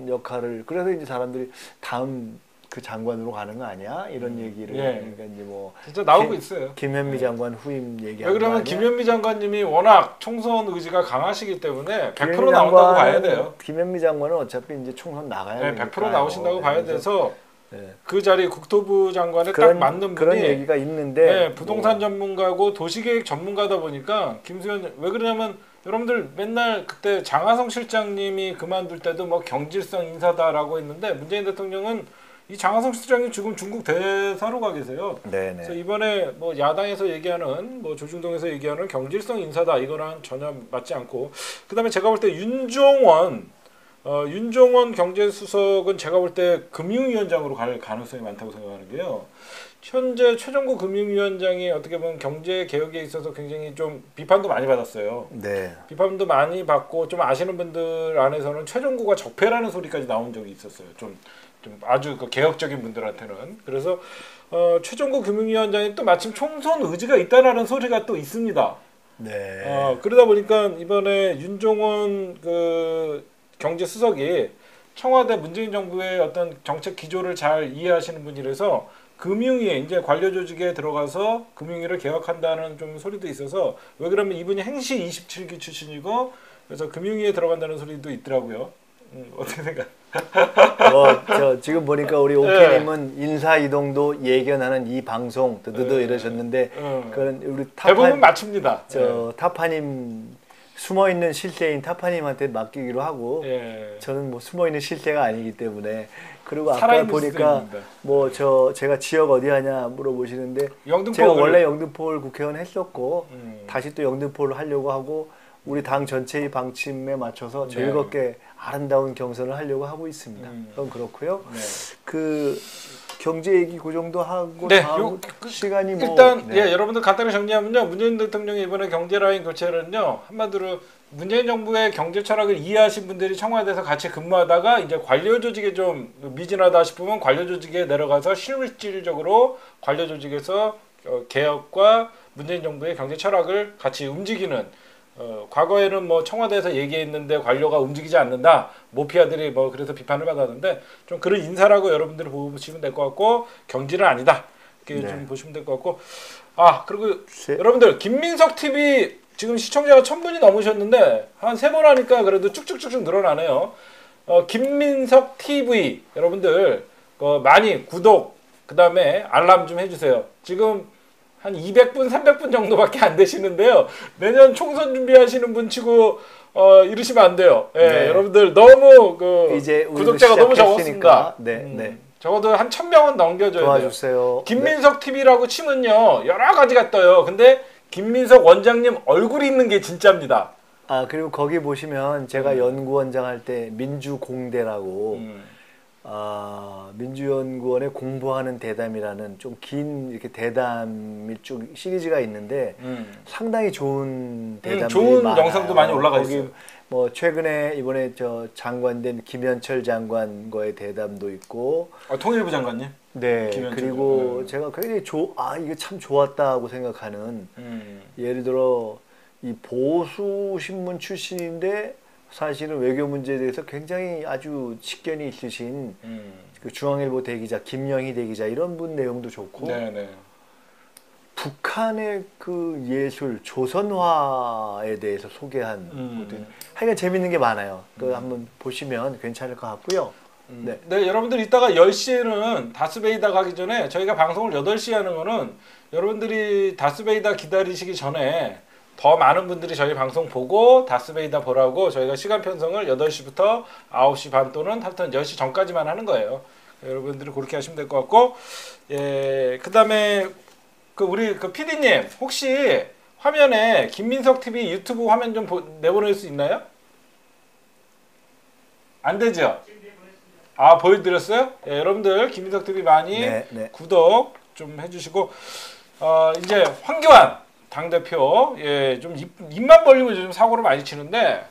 역할을 그래서 이제 사람들이 다음 그 장관으로 가는 거 아니야? 이런 얘기를 예. 그러니까 이제 뭐 진짜 나오고 있어요. 김현미 예. 장관 후임 얘기하는 왜 그러면 거 아니야? 김현미 장관님이 워낙 총선 의지가 강하시기 때문에 100% 김현미 나온다고 장관은- 봐야 돼요. 김현미 장관은 어차피 이제 총선 나가야 네, 되니까 100% 나오신다고 봐야 돼서 네. 그 자리 국토부 장관에 딱 맞는 그런 분이 얘기가 있는데 네, 부동산 전문가고 도시계획 전문가다 보니까 김수현 왜 그러냐면 여러분들 맨날 그때 장하성 실장님이 그만둘 때도 뭐 경질성 인사다라고 했는데 문재인 대통령은 이 장하성 실장님 지금 중국 대사로 가 계세요. 네네. 그래서 이번에 뭐 야당에서 얘기하는 뭐 조중동에서 얘기하는 경질성 인사다 이거랑 전혀 맞지 않고 그다음에 제가 볼 때 윤종원 경제수석은 제가 볼 때 금융위원장으로 갈 가능성이 많다고 생각하는 게요. 현재 최종구 금융위원장이 어떻게 보면 경제 개혁에 있어서 굉장히 좀 비판도 많이 받았어요. 네. 비판도 많이 받고 좀 아시는 분들 안에서는 최종구가 적폐라는 소리까지 나온 적이 있었어요. 좀 아주 그 개혁적인 분들한테는. 그래서 최종구 금융위원장이 또 마침 총선 의지가 있다라는 소리가 또 있습니다. 네. 그러다 보니까 이번에 윤종원 그 경제수석이 청와대 문재인 정부의 어떤 정책 기조를 잘 이해하시는 분이라서 금융위에 이제 관료 조직에 들어가서 금융위를 개혁한다는 좀 소리도 있어서 왜 그러면 이분이 행시 27기 출신이고 그래서 금융위에 들어간다는 소리도 있더라고요. 어떻게 생각? 저 지금 보니까 우리 오케님은 인사 이동도 예견하는 이 방송 드드드 이러셨는데 그건 우리 대부분 맞춥니다. 타파님 숨어 있는 실세인 타파님한테 맡기기로 하고 저는 뭐 숨어 있는 실세가 아니기 때문에 그리고 아까 보니까 뭐 제가 지역 어디 하냐 물어보시는데 제가 원래 영등포를 국회의원 했었고 다시 또 영등포를 하려고 하고 우리 당 전체의 방침에 맞춰서 즐겁게 아름다운 경선을 하려고 하고 있습니다. 그건 그렇고요. 그 경제 얘기 그 정도 하고 다음 시간이 뭐 일단 여러분들 간단히 정리하면요. 문재인 대통령이 이번에 경제 라인 교체는요. 한마디로 문재인 정부의 경제 철학을 이해하신 분들이 청와대에서 같이 근무하다가 이제 관료 조직에 좀 미진하다 싶으면 관료 조직에 내려가서 실질적으로 관료 조직에서 개혁과 문재인 정부의 경제 철학을 같이 움직이는 과거에는 뭐 청와대에서 얘기했는데 관료가 움직이지 않는다. 모피아들이 뭐 그래서 비판을 받았는데 좀 그런 인사라고 여러분들이 보시면 될 것 같고 경질은 아니다. 이렇게 좀 보시면 될 것 같고 그리고 여러분들 김민석 TV 지금 시청자가 1000분이 넘으셨는데 한 3번 하니까 그래도 쭉쭉쭉쭉 늘어나네요. 김민석 TV 여러분들 많이 구독 그다음에 알람 좀 해주세요. 지금 한 200분, 300분 정도밖에 안 되시는데요. 내년 총선 준비하시는 분 치고 이러시면 안 돼요. 여러분들 너무 이제 구독자가 너무 적었습니다. 네. 적어도 한 1000명은 넘겨줘야 도와주세요. 돼요. 김민석 TV라고 치면요. 여러 가지가 떠요. 근데 김민석 원장님 얼굴이 있는 게 진짜입니다. 그리고 거기 보시면 제가 연구원장 할 때 민주공대라고 민주연구원의 공부하는 대담이라는 좀 긴 이렇게 대담이 쭉 시리즈가 있는데 상당히 좋은 대담들이 좋은 많아요. 영상도 많이 올라가 있어요. 뭐 최근에 이번에 저 장관된 김현철 장관과의 대담도 있고 통일부 장관님. 네. 그리고 제가 굉장히 이게 참 좋았다고 생각하는 예를 들어 이 보수 신문 출신인데 사실은 외교 문제에 대해서 굉장히 아주 식견이 있으신 그 중앙일보 대기자 김영희 대기자 이런 분 내용도 좋고 북한의 그 예술 조선화에 대해서 소개한 것들 하여간 재밌는 게 많아요. 그거 한번 보시면 괜찮을 것 같고요. 네, 여러분들 이따가 10시에는 다스베이다 가기 전에 저희가 방송을 8시에 하는 거는 여러분들이 다스베이다 기다리시기 전에 더 많은 분들이 저희 방송 보고 다스베이다 보라고 저희가 시간 편성을 8시부터 9시 반 또는 하여튼 10시 전까지만 하는 거예요. 여러분들이 그렇게 하시면 될 것 같고 그 다음에 우리 PD님 혹시 화면에 김민석 TV 유튜브 화면 좀 내보낼 수 있나요? 안 되죠? 보여드렸어요? 여러분들 김민석 TV 많이 구독 좀 해주시고 이제 황교안 당대표 좀 입만 벌리면 요즘 사고를 많이 치는데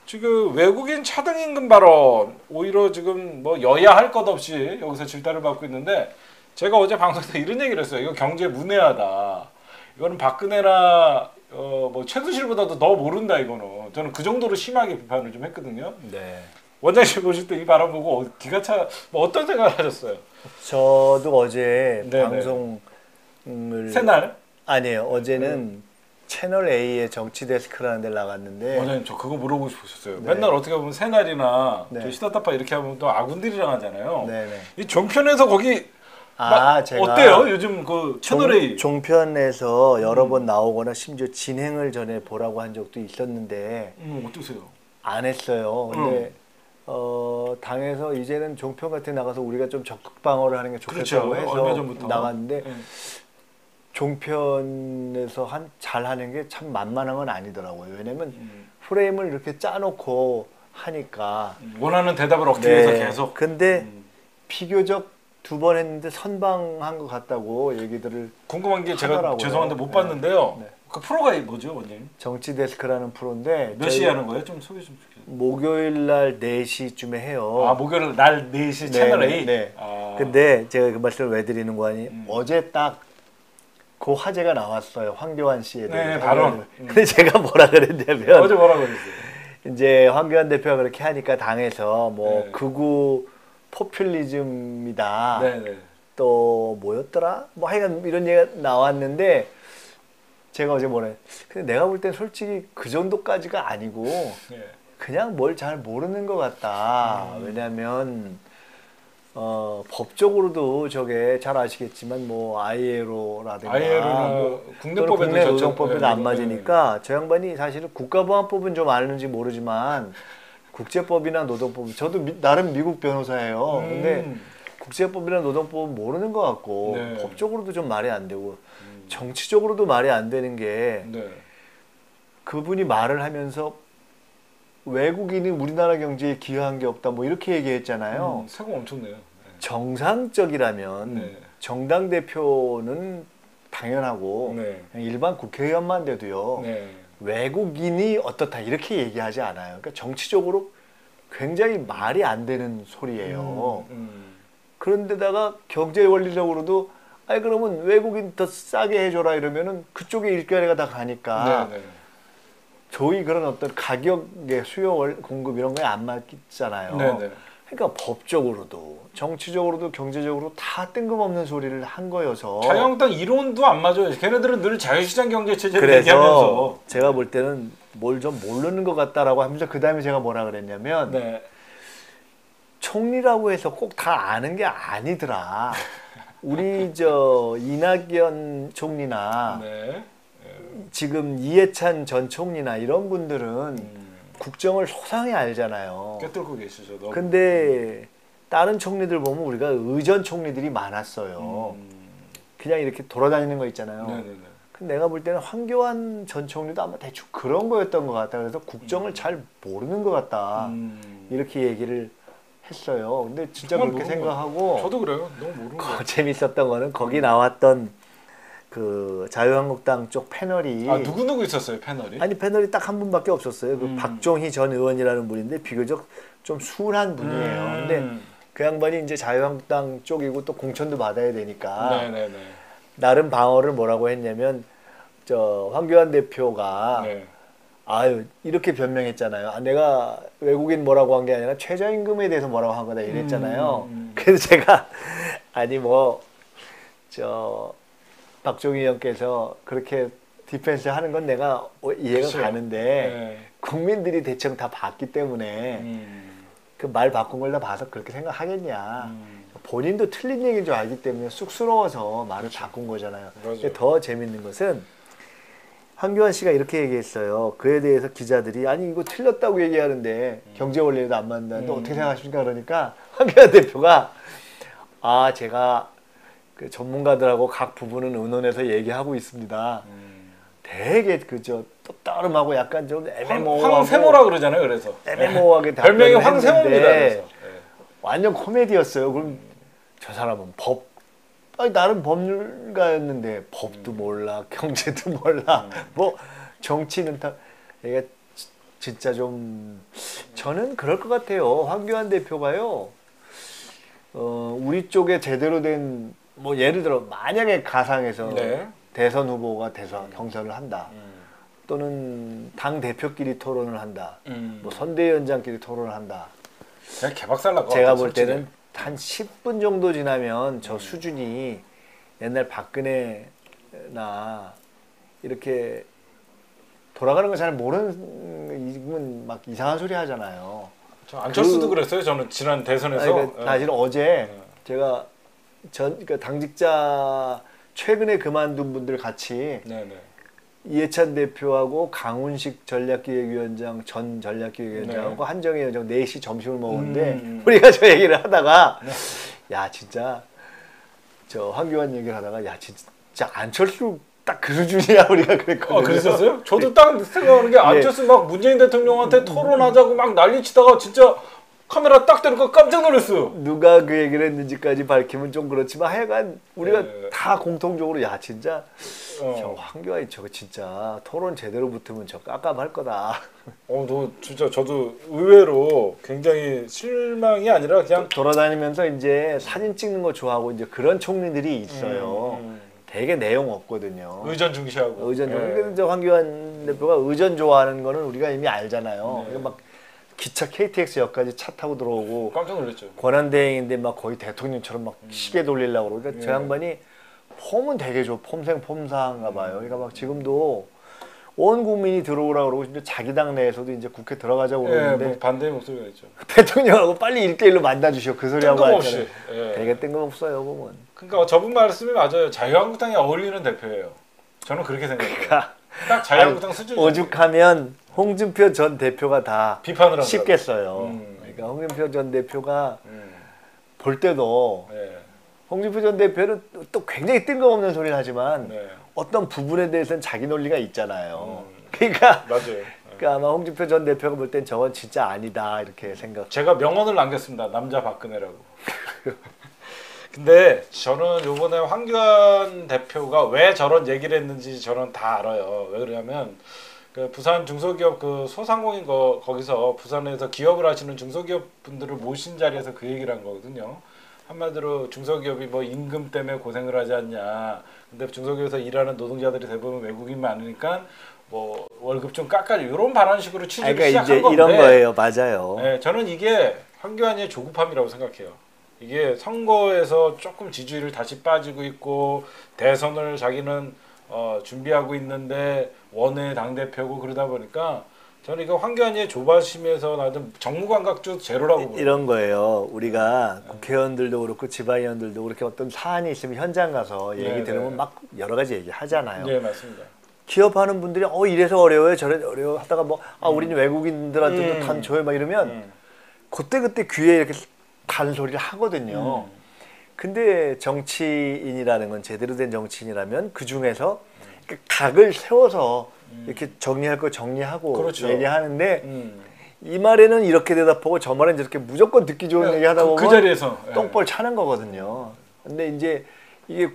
지금 외국인 차등 임금 발언 오히려 지금 뭐 여야 할 것 없이 여기서 질타를 받고 있는데 제가 어제 방송에서 이런 얘기를 했어요. 이거 경제 문외하다. 이거는 박근혜나 뭐 최순실보다도 더 모른다 이거는. 저는 그 정도로 심하게 비판을 좀 했거든요. 네. 원장님 보실 때 이 발언 보고 기가 차, 뭐 어떤 생각을 하셨어요? 저도 어제 네네. 방송을 새날? 아니에요. 어제는 채널 A의 정치 데스크라는 데를 나갔는데 원장님 저 그거 물어보고 싶었어요. 네. 맨날 어떻게 보면 새날이나 네. 저 시다타파 이렇게 하면 또 아군들이랑 하잖아요. 네네. 이 종편에서 거기 제가 어때요? 요즘 그 채널 A 종편에서 여러 번 나오거나 심지어 진행을 전에 보라고 한 적도 있었는데 어떠세요? 안 했어요. 근데 당에서 이제는 종편 같은 데 나가서 우리가 좀 적극 방어를 하는 게 좋겠다고 그렇죠. 해서 얼마 전부터. 나갔는데 종편에서 잘 하는 게 참 만만한 건 아니더라고요. 왜냐면 프레임을 이렇게 짜놓고 하니까 원하는 대답을 얻기 위해서 계속. 근데 비교적 2번 했는데 선방한 것 같다고 얘기들을 궁금한 게 제가 하더라고요. 죄송한데 못 봤는데요. 네. 그 프로가 뭐죠, 원장님? 정치 데스크라는 프로인데 몇 시에 하는 거예요? 좀 소개 좀 시켜주세요. 목요일 날 4시쯤에 해요. 아, 목요일 날 4시 채널 A? 네. 아. 근데 제가 그 말씀을 왜 드리는 거 아니? 어제 딱 그 화제가 나왔어요. 황교안 씨에 대해서. 네, 발언. 근데 제가 뭐라 그랬냐면 어제 뭐라고 그랬어요? 이제 황교안 대표가 그렇게 하니까 당에서 뭐 네. 극우 포퓰리즘이다. 네네. 또 뭐였더라? 뭐 하여간 이런 얘기가 나왔는데 제가 어제 뭐래? 근데 내가 볼 땐 솔직히 그 정도까지가 아니고 네. 그냥 뭘 잘 모르는 것 같다. 왜냐하면 법적으로도 저게 잘 아시겠지만 뭐 ILO라든가 ILO나 국내법에도 국내 저쪽, 노동법에도 네, 안 맞으니까 저 양반이 사실은 국가보안법은 좀 아는지 모르지만 국제법이나 노동법 저도 나름 미국 변호사예요. 근데 국제법이나 노동법은 모르는 것 같고 네. 법적으로도 좀 말이 안 되고 정치적으로도 말이 안 되는 게 네. 그분이 말을 하면서 외국인이 우리나라 경제에 기여한 게 없다 뭐 이렇게 얘기했잖아요. 세금 엄청 내요. 네. 정상적이라면 네. 정당 대표는 당연하고 네. 그냥 일반 국회의원만 돼도요. 네. 외국인이 어떻다 이렇게 얘기하지 않아요. 그러니까 정치적으로 굉장히 말이 안 되는 소리예요. 그런데다가 경제 원리적으로도 아니 그러면 외국인 더 싸게 해줘라 이러면은 그쪽에 일가리가 다 가니까 네. 네. 저희 그런 어떤 가격의 수요 공급 이런 거에 안 맞잖아요. 네. 네. 그러니까 법적으로도 정치적으로도 경제적으로 다 뜬금없는 소리를 한 거여서 자유한국당 이론도 안 맞아요. 걔네들은 늘 자유시장 경제 체제를 그래서 얘기하면서 제가 볼 때는 뭘 좀 모르는 것 같다라고 하면서 그 다음에 제가 뭐라 그랬냐면 네. 총리라고 해서 꼭 다 아는 게 아니더라. 우리 저 이낙연 총리나 네. 지금 이해찬 전 총리나 이런 분들은 국정을 소상히 알잖아요. 꿰뚫고 계시죠. 너무. 근데 다른 총리들 보면 우리가 의전 총리들이 많았어요. 그냥 이렇게 돌아다니는 거 있잖아요. 네네네. 근데 내가 볼 때는 황교안 전 총리도 아마 대충 그런 거였던 것 같다. 그래서 국정을 잘 모르는 것 같다. 이렇게 얘기를 했어요. 근데 진짜 정말 그렇게 모르는 생각하고 저도 그래요. 너무 모르는 거. 재밌었던 거는 거기 나왔던 그 자유한국당 쪽 패널이 아 누구 있었어요 패널이? 아니 패널이 딱 한 분밖에 없었어요. 그 박종희 전 의원이라는 분인데 비교적 좀 순한 분이에요. 근데 그 양반이 이제 자유한국당 쪽이고 또 공천도 받아야 되니까 네네네. 나름 방어를 뭐라고 했냐면 저 황교안 대표가 네. 아유 이렇게 변명했잖아요. 아, 내가 외국인 뭐라고 한 게 아니라 최저임금에 대해서 뭐라고 한 거다 이랬잖아요. 그래서 제가 아니 뭐 저 박종희 의원께서 그렇게 디펜스 하는 건 내가 이해가 그쵸. 가는데 네. 국민들이 대충 다 봤기 때문에 그 말 바꾼 걸 다 봐서 그렇게 생각하겠냐. 본인도 틀린 얘기인 줄 알기 때문에 쑥스러워서 말을 바꾼 거잖아요. 근데 더 재밌는 것은 황교안 씨가 이렇게 얘기했어요. 그에 대해서 기자들이 아니 이거 틀렸다고 얘기하는데 경제 원리에도 안 맞는다는데 어떻게 생각하십니까? 그러니까 황교안 대표가 아 제가 그 전문가들하고 각 부분은 의논해서 얘기하고 있습니다. 되게 그저 떠름하고 약간 좀 애매모호하고 황세모라 그러잖아요. 그래서 애매모호하게 별명이 답변을 황세모입니다. 했는데 그래서. 완전 코미디였어요. 그럼 저 사람은 아니, 나름 법률가였는데 법도 몰라, 경제도 몰라, 뭐 정치는 다 이게 진짜 좀 저는 그럴 것 같아요. 황교안 대표가요. 우리 쪽에 제대로 된 뭐 예를 들어 만약에 가상에서 네. 대선 후보가 돼서 경선을 한다. 또는 당 대표끼리 토론을 한다. 뭐 선대위원장끼리 토론을 한다. 그냥 개박살 나고. 제가 볼 때는 한 10분 정도 지나면 저 수준이 옛날 박근혜나 이렇게 돌아가는 거 잘 모르는 이분 막 이상한 소리 하잖아요. 저 안철수도 그랬어요. 저는 지난 대선에서. 그러니까 사실 어제 제가 그러니까 당직자 최근에 그만둔 분들 같이 네네. 이해찬 대표하고 강훈식 전략기획위원장 전 전략기획위원장하고 한정희 위원장 4시 점심을 먹었는데 우리가 저 얘기를 하다가 야 진짜 저 황교안 얘기를 하다가 야 진짜 안철수 딱 그 수준이야 우리가 그랬거든요. 그랬었어요? 저도 딱 생각하는 게 안철수 막 문재인 대통령한테 토론하자고 막 난리치다가 진짜 카메라 딱 대니까 깜짝 놀랐어요. 누가 그 얘기를 했는지까지 밝히면 좀 그렇지만 하여간 우리가 다 공통적으로 야 진짜 저 황교안이 저거 진짜 토론 제대로 붙으면 저 깝깝할 거다. 너 진짜 저도 의외로 굉장히 실망이 아니라 그냥 돌아다니면서 이제 사진 찍는 거 좋아하고 이제 그런 총리들이 있어요. 되게 내용 없거든요. 의전 중시하고. 의전 중시. 황교안 대표가 의전 좋아하는 거는 우리가 이미 알잖아요. 막 기차 KTX역까지 차 타고 들어오고 깜짝 놀랐죠. 권한대행인데 막 거의 대통령처럼 막 시계 돌리려고 그러니까 저 양반이 폼은 되게 좋아. 폼생폼사인가 봐요. 그러니까 막 지금도 온 국민이 들어오라고 그러고 이제 자기 당 내에서도 이제 국회 들어가자고 그러는데 뭐 반대의 목소리가 있죠. 대통령하고 빨리 1대1로 만나주시오. 그 소리하고 뜬금없이. 되게 뜬금없어요 보면. 그러니까 저분 말씀이 맞아요. 자유한국당에 어울리는 대표예요. 저는 그렇게 생각해요. 딱 자유한국당 수준. 오죽하면 홍준표 전 대표가 다 비판을 쉽겠어요. 그러니까 홍준표 전 대표가 볼 때도 홍준표 전 대표는 또 굉장히 뜬금없는 소리를 하지만 어떤 부분에 대해서는 자기 논리가 있잖아요. 그러니까 맞아요. 그러니까 아마 홍준표 전 대표가 볼 땐 저건 진짜 아니다 이렇게 생각. 제가 명언을 남겼습니다. 남자 박근혜라고. 근데 저는 요번에 황교안 대표가 왜 저런 얘기를 했는지 저는 다 알아요. 왜 그러냐면 그 부산 중소기업 그 소상공인 거기서 부산에서 기업을 하시는 중소기업 분들을 모신 자리에서 그 얘기를 한 거거든요. 한마디로 중소기업이 뭐 임금 때문에 고생을 하지 않냐. 근데 중소기업에서 일하는 노동자들이 대부분 외국인 많으니까 뭐 월급 좀 깎아줘. 이런 발언식으로 취지를 그러니까 시작한 이제 건데. 이런 거예요. 맞아요. 네, 저는 이게 황교안의 조급함이라고 생각해요. 이게 선거에서 조금 지지율을 다시 빠지고 있고 대선을 자기는 준비하고 있는데 원외 당대표고 그러다 보니까 저는 이거 황교안의 조바심에서 나는 정무감각도 제로라고 보여요. 이런 거예요. 우리가 국회의원들도 그렇고 지방의원들도 그렇게 어떤 사안이 있으면 현장 가서 얘기 들으면 막 여러 가지 얘기 하잖아요. 네, 맞습니다. 기업하는 분들이 이래서 어려워요, 저래 어려워 하다가 뭐 우리는 외국인들한테도 단 줘요 막 이러면 그때 귀에 이렇게 가는 소리를 하거든요. 근데 정치인이라는 건 제대로 된 정치인이라면 그 중에서 각을 세워서 이렇게 정리할 거 정리하고 그렇죠. 얘기하는데 이 말에는 이렇게 대답하고 저 말은 저렇게 무조건 듣기 좋은 얘기 하다 보면 그 자리에서 똥볼 차는 거거든요. 근데 이제 이게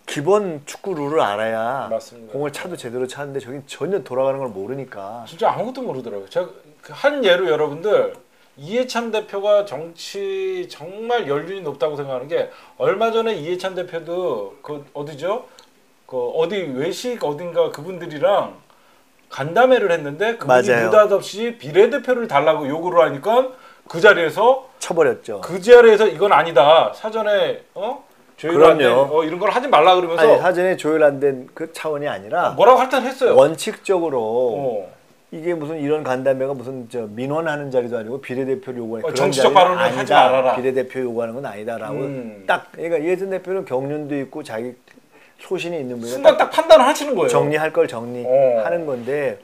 기본 축구 룰을 알아야 맞습니다. 공을 차도 제대로 차는데 저긴 전혀 돌아가는 걸 모르니까. 진짜 아무것도 모르더라고요. 제가 한 예로 여러분들 이해찬 대표가 정치 정말 연륜이 높다고 생각하는 게 얼마 전에 이해찬 대표도 그 어디죠? 그 어디 외식 어딘가 그분들이랑 간담회를 했는데 그분이 맞아요. 느닷없이 비례대표를 달라고 요구를 하니까 그 자리에서 쳐버렸죠. 그 자리에서 이건 아니다. 사전에 조율 안 된 이런 걸 하지 말라 그러면서 아니, 사전에 조율 안 된 그 차원이 아니라 뭐라고 할 때는 했어요. 원칙적으로 이게 무슨 이런 간담회가 무슨 민원하는 자리도 아니고 비례대표를 요구하는 그런 정치적 자리는 발언을 하지 말아라. 비례대표 요구하는 건 아니다라고 딱 그러니까 이해찬 대표는 경륜도 있고 자기 소신이 있는 분이니까 순간 딱 판단을 하시는 거예요. 정리할 걸 정리하는 건데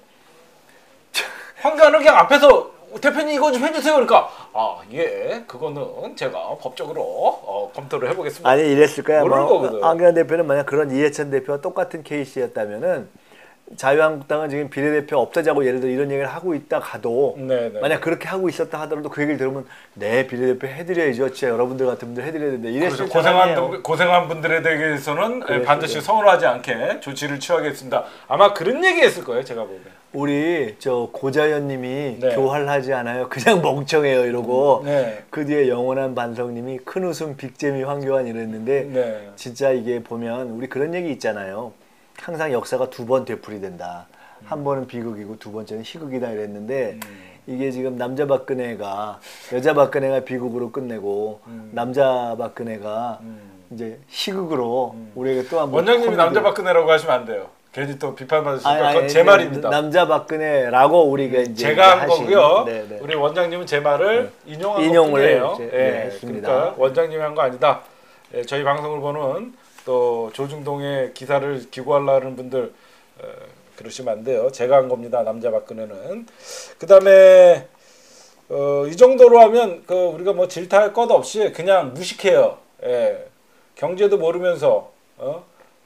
황교안은 그냥 앞에서 대표님 이거 좀 해주세요. 그러니까 그거는 제가 법적으로 검토를 해보겠습니다. 아니 이랬을 거야. 모르는 거거든. 황교안 대표는 만약 그런 이해찬 대표와 똑같은 케이스였다면은 자유한국당은 지금 비례대표 없애자고 예를 들어 이런 얘기를 하고 있다 가도 만약 그렇게 하고 있었다 하더라도 그 얘기를 들으면 네 비례대표 해드려야죠. 진짜 여러분들 같은 분들 해드려야 되는데 이랬을 고생한 분들에 대해서는 반드시 서운하지 않게 조치를 취하겠습니다. 아마 그런 얘기했을 거예요. 제가 보기엔. 우리 저 고자연님이 교활하지 않아요. 그냥 멍청해요 이러고 그 뒤에 영원한 반성님이 큰 웃음 빅재미 황교안 이랬는데 진짜 이게 보면 우리 그런 얘기 있잖아요. 항상 역사가 2번 되풀이된다. 한 번은 비극이고 두 번째는 희극이다 이랬는데 이게 지금 남자 박근혜가 여자 박근혜가 비극으로 끝내고 남자 박근혜가 이제 희극으로 우리에게 또 한 번 원장님이 남자 박근혜라고 하시면 안 돼요. 괜히 또 비판받으시니까 그건 제 말입니다. 남자 박근혜라고 우리가 이제 제가 한 거고요. 네네. 우리 원장님은 제 말을 인용한 인용을 것뿐이에요. 했습니다. 그러니까 원장님이 한 거 아니다. 저희 방송을 보는 또 조중동의 기사를 기고하려는 분들 그러시면 안 돼요. 제가 한 겁니다. 남자 박근혜는. 그다음에 이 정도로 하면 우리가 뭐 질타할 것 없이 그냥 무식해요. 경제도 모르면서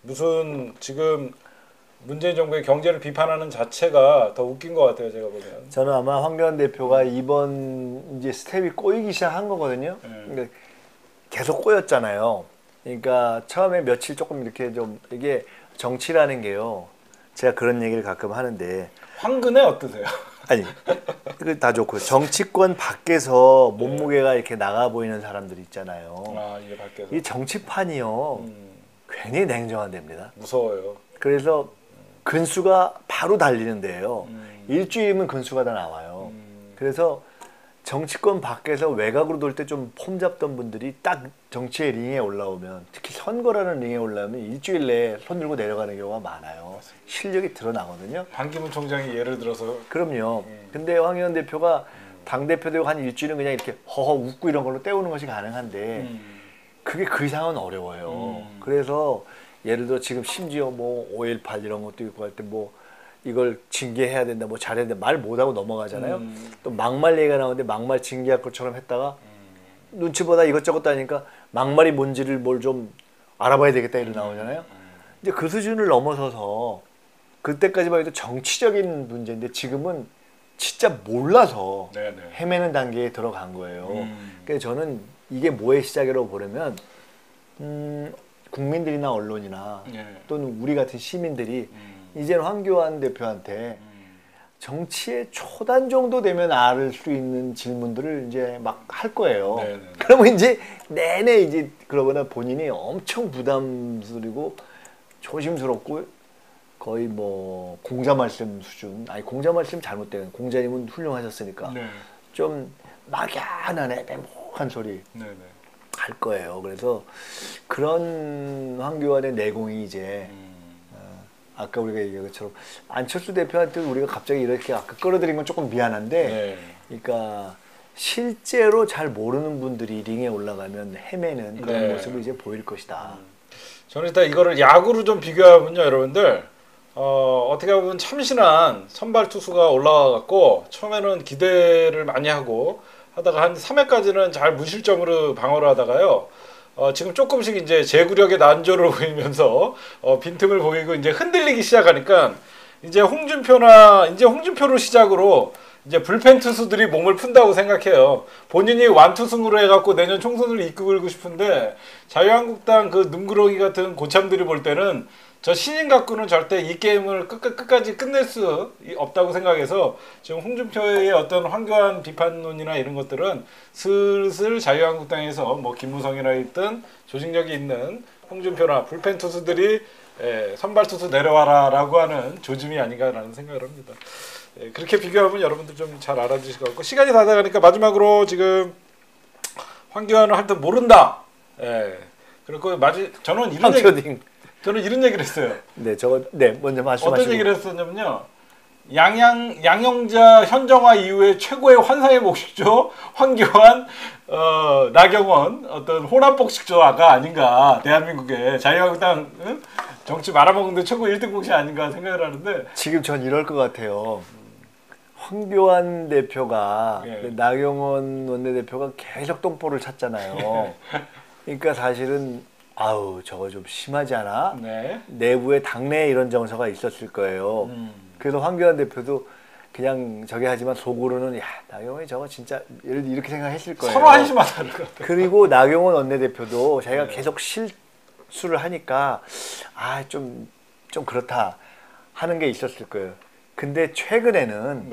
무슨 지금 문재인 정부의 경제를 비판하는 자체가 더 웃긴 것 같아요. 제가 보면. 저는 아마 황교안 대표가 이번 이제 스텝이 꼬이기 시작한 거거든요. 그러니까 계속 꼬였잖아요. 그러니까 처음에 며칠 조금 이렇게 좀 이게 정치라는 게요. 제가 그런 얘기를 가끔 하는데 황근혜 어떠세요? 아니 그 다 좋고요. 정치권 밖에서 몸무게가 이렇게 나가 보이는 사람들 있잖아요. 아, 이게 밖에서. 이 정치판이요. 괜히 냉정한 데입니다. 무서워요. 그래서 근수가 바로 달리는 데예요. 일주일이면 근수가 다 나와요. 그래서 정치권 밖에서 외곽으로 돌 때 좀 폼 잡던 분들이 딱 정치의 링에 올라오면 특히 선거라는 링에 올라오면 일주일 내에 손 들고 내려가는 경우가 많아요. 실력이 드러나거든요. 반기문 총장이 예를 들어서 그럼요. 근데 황교안 대표가 당대표되고 한 일주일은 그냥 이렇게 허허 웃고 이런 걸로 때우는 것이 가능한데 그게 그 이상은 어려워요. 그래서 예를 들어 지금 심지어 뭐 5.18 이런 것도 있고 할 때 뭐 이걸 징계해야 된다, 뭐 잘해야 된다 말 못하고 넘어가잖아요. 또 막말 얘기가 나오는데 막말 징계할 것처럼 했다가 눈치보다 이것저것 하니까 막말이 뭔지를 뭘 좀 알아봐야 되겠다 이러 나오잖아요. 이제 그 수준을 넘어서서 그때까지만 해도 정치적인 문제인데 지금은 진짜 몰라서 네네. 헤매는 단계에 들어간 거예요. 그래서 저는 이게 뭐의 시작이라고 보려면 국민들이나 언론이나 또는 우리 같은 시민들이 이제는 황교안 대표한테 정치의 초단 정도 되면 알 수 있는 질문들을 이제 막 할 거예요. 네네. 그러면 이제 내내 이제 그러거나 본인이 엄청 부담스러고 조심스럽고 거의 뭐 공자 말씀 수준. 아니 공자 말씀 잘못된 공자님은 훌륭하셨으니까 네. 좀 막연한 애매모호한 소리 네네. 할 거예요. 그래서 그런 황교안의 내공이 이제 아까 우리가 얘기한 것처럼 안철수 대표한테 우리가 갑자기 이렇게 아까 끌어들인 건 조금 미안한데 네. 그러니까 실제로 잘 모르는 분들이 링에 올라가면 헤매는 그런 네. 모습을 이제 보일 것이다. 저는 일단 이거를 야구로 좀 비교하면요, 여러분들. 어떻게 보면 참신한 선발 투수가 올라와갖고 처음에는 기대를 많이 하고 하다가 한 3회까지는 잘 무실점으로 방어를 하다가요. 지금 조금씩 이제 제구력의 난조를 보이면서 빈틈을 보이고 이제 흔들리기 시작하니까 이제 홍준표를 시작으로 이제 불펜 투수들이 몸을 푼다고 생각해요. 본인이 완투승으로 해갖고 내년 총선을 이끌고 싶은데 자유한국당 그 눈구렁이 같은 고참들이 볼 때는 저 신인 갖고는 절대 이 게임을 끝까지 끝낼 수 없다고 생각해서 지금 홍준표의 어떤 황교안 비판론이나 이런 것들은 슬슬 자유한국당에서 뭐 김무성이나 있든 조직력이 있는 홍준표나 불펜 투수들이 선발 투수 내려와라라고 하는 조짐이 아닌가라는 생각을 합니다. 그렇게 비교하면 여러분들 좀 잘 알아주실 것 같고 시간이 다 돼가니까 마지막으로 지금 황교안을 하여튼 모른다. 그리고 저는 이런 얘기를 했어요. 네, 먼저 말씀하시고. 어떤 얘기를 했었냐면요. 양영자 현정화 이후에 최고의 환상의 복식조 황교안, 나경원 어떤 혼합복식조가 아닌가. 대한민국의 자유한국당 정치 말아먹는데 최고 1등 복식 아닌가 생각을 하는데 지금 전 이럴 것 같아요. 황교안 대표가 나경원 원내대표가 계속 똥볼을 찼잖아요. 그러니까 사실은 저거 좀 심하지 않아? 네. 내부에 당내에 이런 정서가 있었을 거예요. 그래서 황교안 대표도 그냥 저기 하지만 속으로는 나경원이 저거 진짜 이렇게 생각했을 거예요. 서로 한심하다는 것 같아요. 그리고 나경원 원내대표도 자기가 계속 실수를 하니까 좀 그렇다 하는 게 있었을 거예요. 근데 최근에는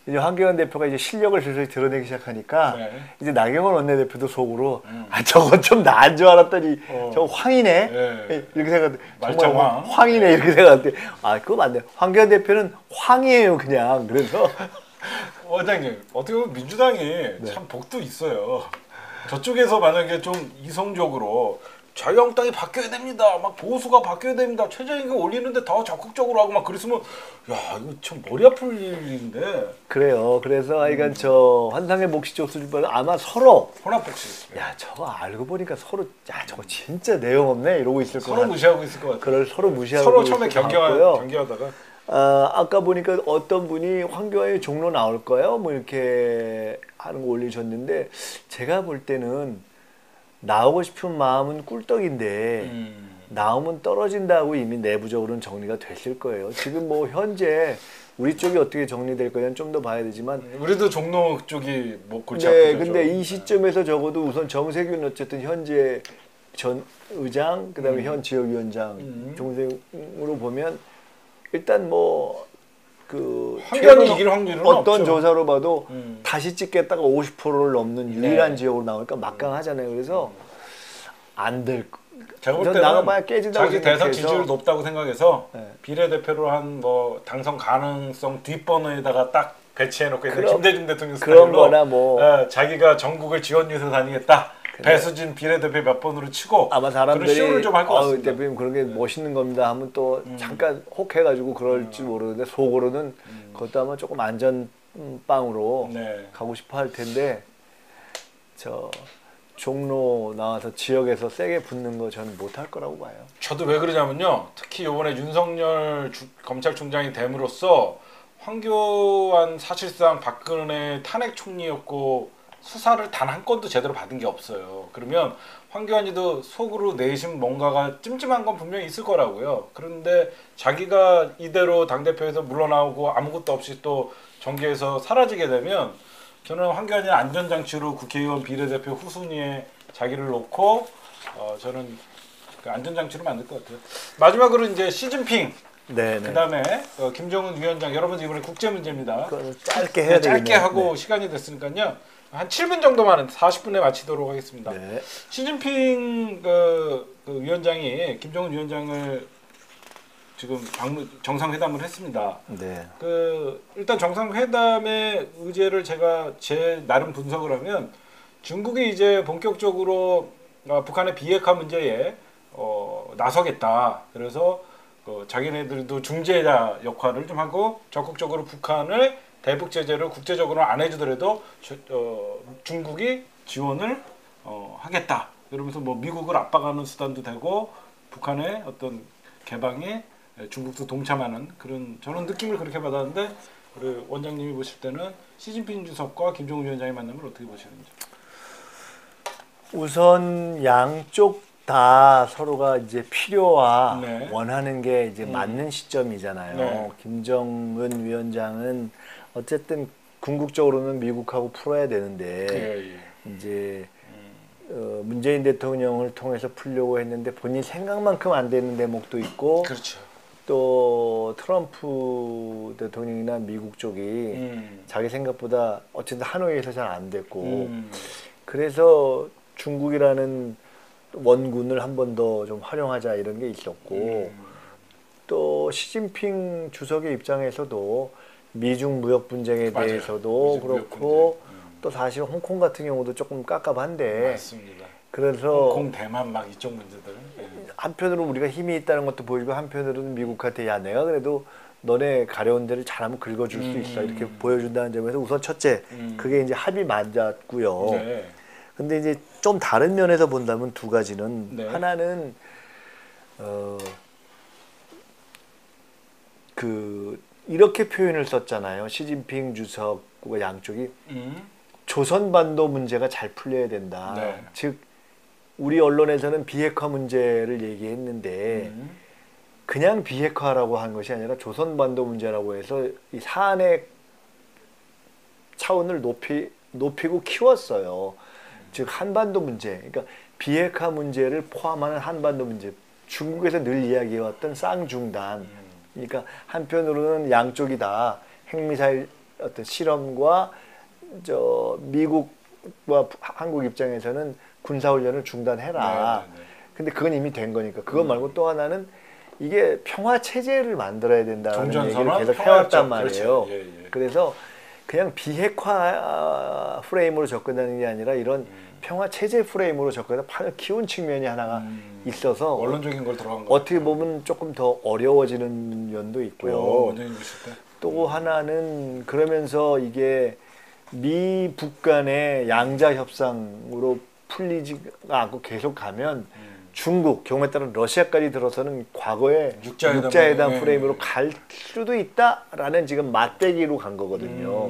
이제 황교안 대표가 이제 실력을 슬슬 드러내기 시작하니까 네. 이제 나경원 원내대표도 속으로 아 저건 좀 나은 줄 알았더니 저거 황이네 네. 이렇게 생각했는데 정말 말짱황. 황이네 이렇게 생각했는데 아 그거 맞네. 황교안 대표는 황이에요 그냥. 그래서 원장님 어떻게 보면 민주당이 참 복도 있어요. 저쪽에서 만약에 좀 이성적으로 자유한국당이 바뀌어야 됩니다. 막 보수가 바뀌어야 됩니다. 최저임금 올리는데 더 적극적으로 하고 막 그랬으면 야 이거 참 머리 아플 일인데. 그래요. 그래서 하여간 저 환상의 몫이 줬을 뻔 아마 서로 혼합복식. 야 저거 알고 보니까 서로 야 저거 진짜 내용 없네 이러고 있을 것 서로 같아요. 무시하고 있을 것 같아요. 그걸 서로 무시하고 서로 처음에 있을 것 같고요. 경계하다가 아까 보니까 어떤 분이 황교안이 종로 나올 거예요? 뭐 이렇게 하는 거 올리셨는데 제가 볼 때는 나오고 싶은 마음은 꿀떡인데 나오면 떨어진다고 이미 내부적으로는 정리가 됐을 거예요. 지금 뭐 현재 우리 쪽이 어떻게 정리될 거냐는 좀 더 봐야 되지만 우리도 종로 쪽이 뭐 골치 네, 아프죠. 근데 이 시점에서 적어도 우선 정세균 어쨌든 현재 전 의장 그다음에 현 지역위원장 정세균으로 보면 일단 뭐 그 황교안이 이길 확률은 어떤 없죠. 조사로 봐도 다시 찍겠다가 50%를 넘는 유일한 네. 지역으로 나오니까 막강하잖아요. 그래서 안 될. 제가 볼 전 때는 나가봐야 깨진다고 자기 대선 생각해서. 지지율 높다고 생각해서 네. 비례대표로 한 뭐 당선 가능성 뒷번호에다가 딱 배치해놓고 있는 그런- 김대중 대통령 그런 스타일로 거나 뭐 자기가 전국을 지원유해서 다니겠다. 배수진 비례대표 몇 번으로 치고 아마 그런 사람들이 쇼를 좀 할 것 같습니다. 대표님 그런 게 멋있는 겁니다 하면 또 잠깐 혹해가지고 그럴지 모르는데 속으로는 그것도 아마 조금 안전빵으로 네. 가고 싶어 할 텐데 저 종로 나와서 지역에서 세게 붙는 거 저는 못할 거라고 봐요. 저도 왜 그러냐면요. 특히 이번에 윤석열 검찰총장이 됨으로써 황교안 사실상 박근혜 탄핵 총리였고 수사를 단 한 건도 제대로 받은 게 없어요. 그러면 황교안이도 속으로 내심 뭔가가 찜찜한 건 분명히 있을 거라고요. 그런데 자기가 이대로 당대표에서 물러나오고 아무것도 없이 또 정계에서 사라지게 되면 저는 황교안이 안전장치로 국회의원 비례대표 후순위에 자기를 놓고 저는 그 안전장치로 만들 것 같아요. 마지막으로 이제 시진핑 네, 네. 그다음에 김정은 위원장 여러분들 이번에 국제 문제입니다. 그거는 짧게 해야 되겠네요. 짧게 하고 네. 시간이 됐으니까요. 한 7분 정도만 40분에 마치도록 하겠습니다. 네. 시진핑 그 위원장이 김정은 위원장을 지금 정상회담을 했습니다. 네. 일단 정상회담의 의제를 제가 제 나름 분석을 하면 중국이 이제 본격적으로 북한의 비핵화 문제에 나서겠다. 그래서 자기네들도 중재자 역할을 좀 하고 적극적으로 북한을 대북 제재를 국제적으로 안 해주더라도 중국이 지원을 하겠다. 이러면서 뭐 미국을 압박하는 수단도 되고 북한의 어떤 개방에 중국도 동참하는 그런 저는 느낌을 그렇게 받았는데 우리 원장님이 보실 때는 시진핑 주석과 김정은 위원장의 만남을 어떻게 보시는지? 우선 양쪽 다 서로가 이제 필요와 네. 원하는 게 이제 맞는 시점이잖아요. 네. 김정은 위원장은 어쨌든 궁극적으로는 미국하고 풀어야 되는데 예. 이제 문재인 대통령을 통해서 풀려고 했는데 본인 생각만큼 안 되는 대목도 있고 그렇죠. 또 트럼프 대통령이나 미국 쪽이 자기 생각보다 어쨌든 하노이에서 잘 안 됐고 그래서 중국이라는 원군을 한 번 더 좀 활용하자 이런 게 있었고 또 시진핑 주석의 입장에서도 미중 무역 분쟁에 맞아요. 대해서도 미중 무역 그렇고 분쟁. 또 사실 홍콩 같은 경우도 조금 깝깝한데 맞습니다. 그래서 홍콩, 대만 막 이쪽 문제들. 예. 한편으로 우리가 힘이 있다는 것도 보이고 한편으로는 미국한테 야 내가 그래도 너네 가려운 데를 잘하면 긁어줄 수 있어 이렇게 보여준다는 점에서 우선 첫째 그게 이제 합이 맞았고요. 네. 근데 이제 좀 다른 면에서 본다면 두 가지는 네. 하나는 이렇게 표현을 썼잖아요. 시진핑 주석과 양쪽이 조선반도 문제가 잘 풀려야 된다. 네. 즉 우리 언론에서는 비핵화 문제를 얘기했는데 그냥 비핵화라고 한 것이 아니라 조선반도 문제라고 해서 이 사안의 차원을 높이고 키웠어요. 즉 한반도 문제, 그러니까 비핵화 문제를 포함하는 한반도 문제, 중국에서 늘 이야기해왔던 쌍중단. 그러니까 한편으로는 양쪽이 다 핵미사일 어떤 실험과 미국과 한국 입장에서는 군사훈련을 중단해라. 근데 그건 이미 된 거니까. 그거 말고 또 하나는 이게 평화 체제를 만들어야 된다는 얘기를 계속 해왔단 말이에요. 그래서 그냥 비핵화 프레임으로 접근하는 게 아니라 이런 평화 체제 프레임으로 접근해서 판을 키운 측면이 하나가 있어서 원론적인 걸 들어간 거 어떻게 보면 조금 더 어려워지는 면도 있고요. 또 하나는 그러면서 이게 미북 간의 양자 협상으로 풀리지가 않고 계속 가면 중국, 경우에 따라 러시아까지 들어서는 과거에 육자회담 프레임으로 갈 수도 있다라는 지금 맞대기로 간 거거든요.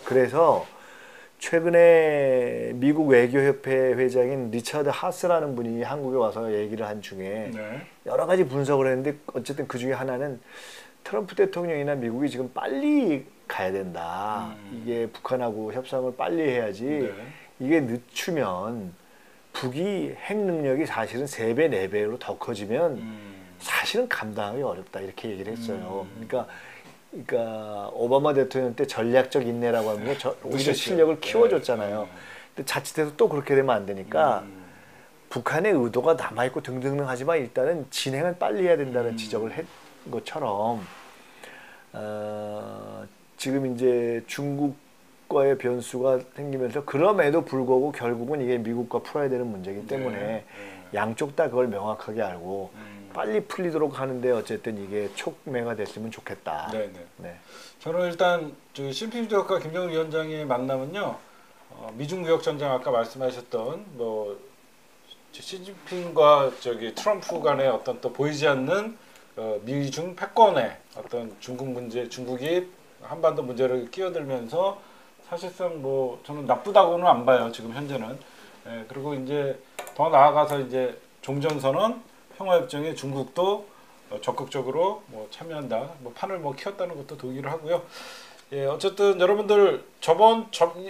그래서 최근에 미국 외교협회 회장인 리처드 하스라는 분이 한국에 와서 얘기를 한 중에 여러 가지 분석을 했는데 어쨌든 그 중에 하나는 트럼프 대통령이나 미국이 지금 빨리 가야 된다. 이게 북한하고 협상을 빨리 해야지. 이게 늦추면 북이 핵 능력이 사실은 3배, 4배로 더 커지면 사실은 감당하기 어렵다. 이렇게 얘기를 했어요. 그러니까 오바마 대통령 때 전략적 인내라고 하면서 오히려 실력을 키워줬잖아요. 근데 자칫해서 또 그렇게 되면 안 되니까 북한의 의도가 남아있고 등등등 하지만 일단은 진행은 빨리 해야 된다는 지적을 한 것처럼 지금 이제 중국과의 변수가 생기면서 그럼에도 불구하고 결국은 이게 미국과 풀어야 되는 문제이기 때문에 양쪽 다 그걸 명확하게 알고 빨리 풀리도록 하는데 어쨌든 이게 촉매가 됐으면 좋겠다. 네. 저는 일단 시진핑 주석과 김정은 위원장의 만남은요, 미중 무역 전쟁 아까 말씀하셨던 뭐 시진핑과 트럼프 간의 어떤 또 보이지 않는 미중 패권의 어떤 중국 문제, 중국이 한반도 문제를 끼어들면서 사실상 뭐 저는 나쁘다고는 안 봐요. 지금 현재는. 그리고 이제 더 나아가서 이제 종전선언 평화협정에 중국도 적극적으로 뭐 참여한다, 뭐 판을 뭐 키웠다는 것도 동의를 하고요. 어쨌든 여러분들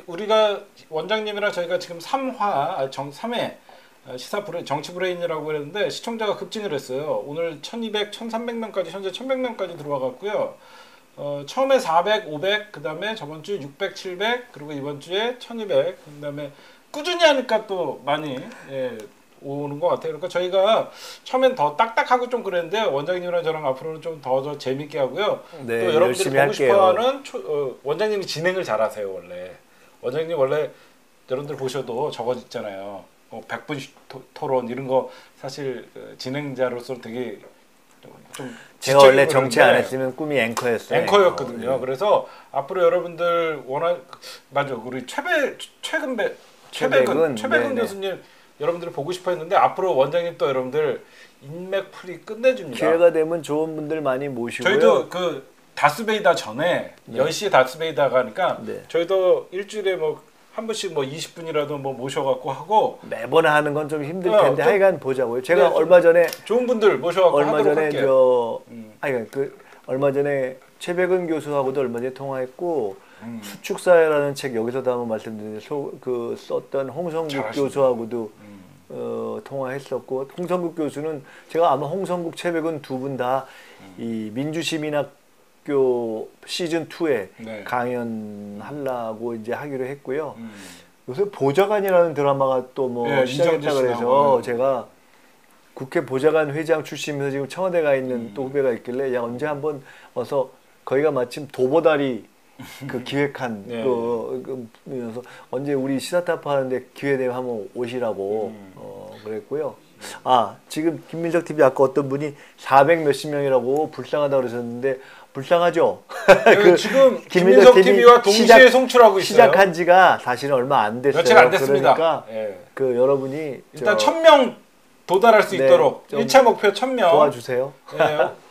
우리가 원장님이랑 저희가 지금 3회 시사 정치 브레인이라고 했는데 시청자가 급증을 했어요. 오늘 1200, 1300명까지 현재 1100명까지 들어와갔고요. 처음에 400, 500, 그 다음에 저번 주 600, 700, 그리고 이번 주에 1200, 그 다음에 꾸준히 하니까 또 많이 오는 것 같아요. 그러니까 저희가 처음엔 더 딱딱하고 좀 그랬는데 원장님이랑 저랑 앞으로는 좀 더 재밌게 하고요. 네, 또 여러분들이 보고 싶어하는 원장님이 진행을 잘하세요. 원장님 원래 여러분들 보셔도 적어 있잖아요. 100분 토론 이런 거 사실 진행자로서 되게 좀 제가 원래 정치 안 했으면 꿈이 앵커였어요. 앵커였거든요. 그래서 앞으로 여러분들 맞아 우리 최백은 교수님 여러분들이 보고 싶어 했는데 앞으로 원장님 또 여러분들 인맥풀이 끝내줍니다. 기회가 되면 좋은 분들 많이 모시고요. 저희도 그 다스베이다 전에 10시에 다스베이다 가니까 저희도 일주일에 뭐 한 번씩 뭐 20분이라도 뭐 모셔갖고 하고 매번 하는 건 좀 힘들 텐데 하여간 보자고요. 제가 얼마 전에 좋은 분들 모셔갖고 얼마 전에 할게요. 얼마 전에 최백은 교수하고도 얼마 전에 통화했고 수축사회라는 책 여기서도 한번 말씀드렸는데 썼던 홍성국 교수하고도 통화했었고 홍성국 교수는 제가 아마 홍성국 최백은 두 분 다 이 민주시민학교 시즌 2에 강연하려고 이제 하기로 했고요. 요새 보좌관이라는 드라마가 또 뭐 시작했다 그래서 제가 국회 보좌관 회장 출신이면서 지금 청와대 가 있는 또 후배가 있길래 야 언제 한번 와서 거기가 마침 도보다리 그 기획한 그래서 언제 우리 시사타파 하는데 기회 되면 한번 오시라고 그랬고요. 지금 김민석 TV 아까 어떤 분이 400 몇십 명이라고 불쌍하다 그러셨는데 불쌍하죠. 지금 김민석 TV와 동시에 송출하고 있어요. 시작한 지가 사실은 얼마 안 됐어요. 며칠 안 됐습니다. 그러니까 그 여러분이 일단 1000명 도달할 수 있도록 1차 목표 1000명 도와주세요.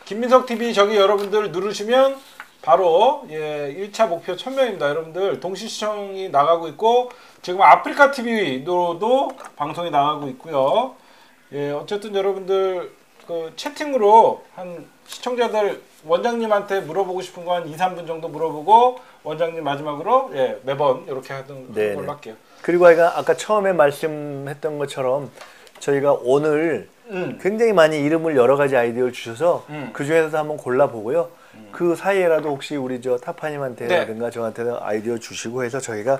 김민석 TV 저기 여러분들 누르시면 바로 1차 목표 1000명입니다. 여러분들 동시 시청이 나가고 있고 지금 아프리카 TV로도 방송이 나가고 있고요. 어쨌든 여러분들 그 채팅으로 한 시청자들 원장님한테 물어보고 싶은 거 한 2, 3분 정도 물어보고 원장님 마지막으로 매번 이렇게 하던 걸로 할게요. 그리고 아까 처음에 말씀했던 것처럼 저희가 오늘 굉장히 많이 이름을 여러 가지 아이디어를 주셔서 그 중에서도 한번 골라보고요. 그 사이에라도 혹시 우리 저 타파님한테라든가 저한테는 아이디어 주시고 해서 저희가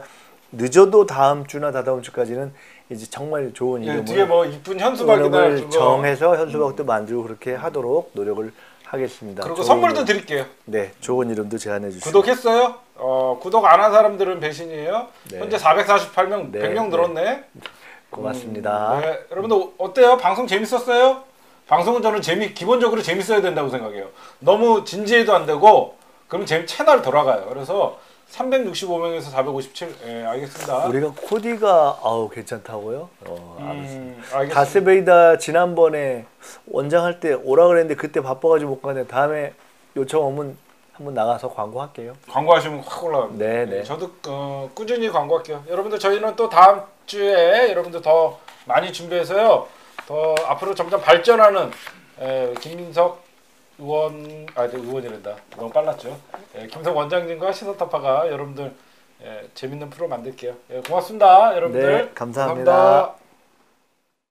늦어도 다음 주나 다다음 주까지는 이제 정말 좋은 이름을 뒤에 뭐 이쁜 현수막이나 그거 정해서 현수막도 만들고 그렇게 하도록 노력을 하겠습니다. 그리고 선물도 드릴게요. 네, 좋은 이름도 제안해 주시고. 구독했어요? 구독 안 한 사람들은 배신이에요. 네. 현재 448명, 네, 100명 늘었네. 고맙습니다. 네. 여러분들 어때요? 방송 재밌었어요? 방송은 저는 기본적으로 재밌어야 된다고 생각해요. 너무 진지해도 안 되고 그럼 제 채널 돌아가요. 그래서 365명에서 457. 예, 알겠습니다. 우리가 코디가 괜찮다고요? 알겠습니다. 다스베이다 지난번에 원장할 때 오라 그랬는데 그때 바빠가지고 못 가는데 다음에 요청 오면 한번 나가서 광고할게요. 광고하시면 확 올라갑니다. 네, 네. 저도 꾸준히 광고할게요. 여러분들 저희는 또 다음 주에 여러분들 더 많이 준비해서요. 더 앞으로 점점 발전하는 김민석 의원이란다. 너무 빨랐죠. 김석 원장님과 시사타파가 여러분들 재밌는 프로 만들게요. 고맙습니다, 여러분들. 네, 감사합니다.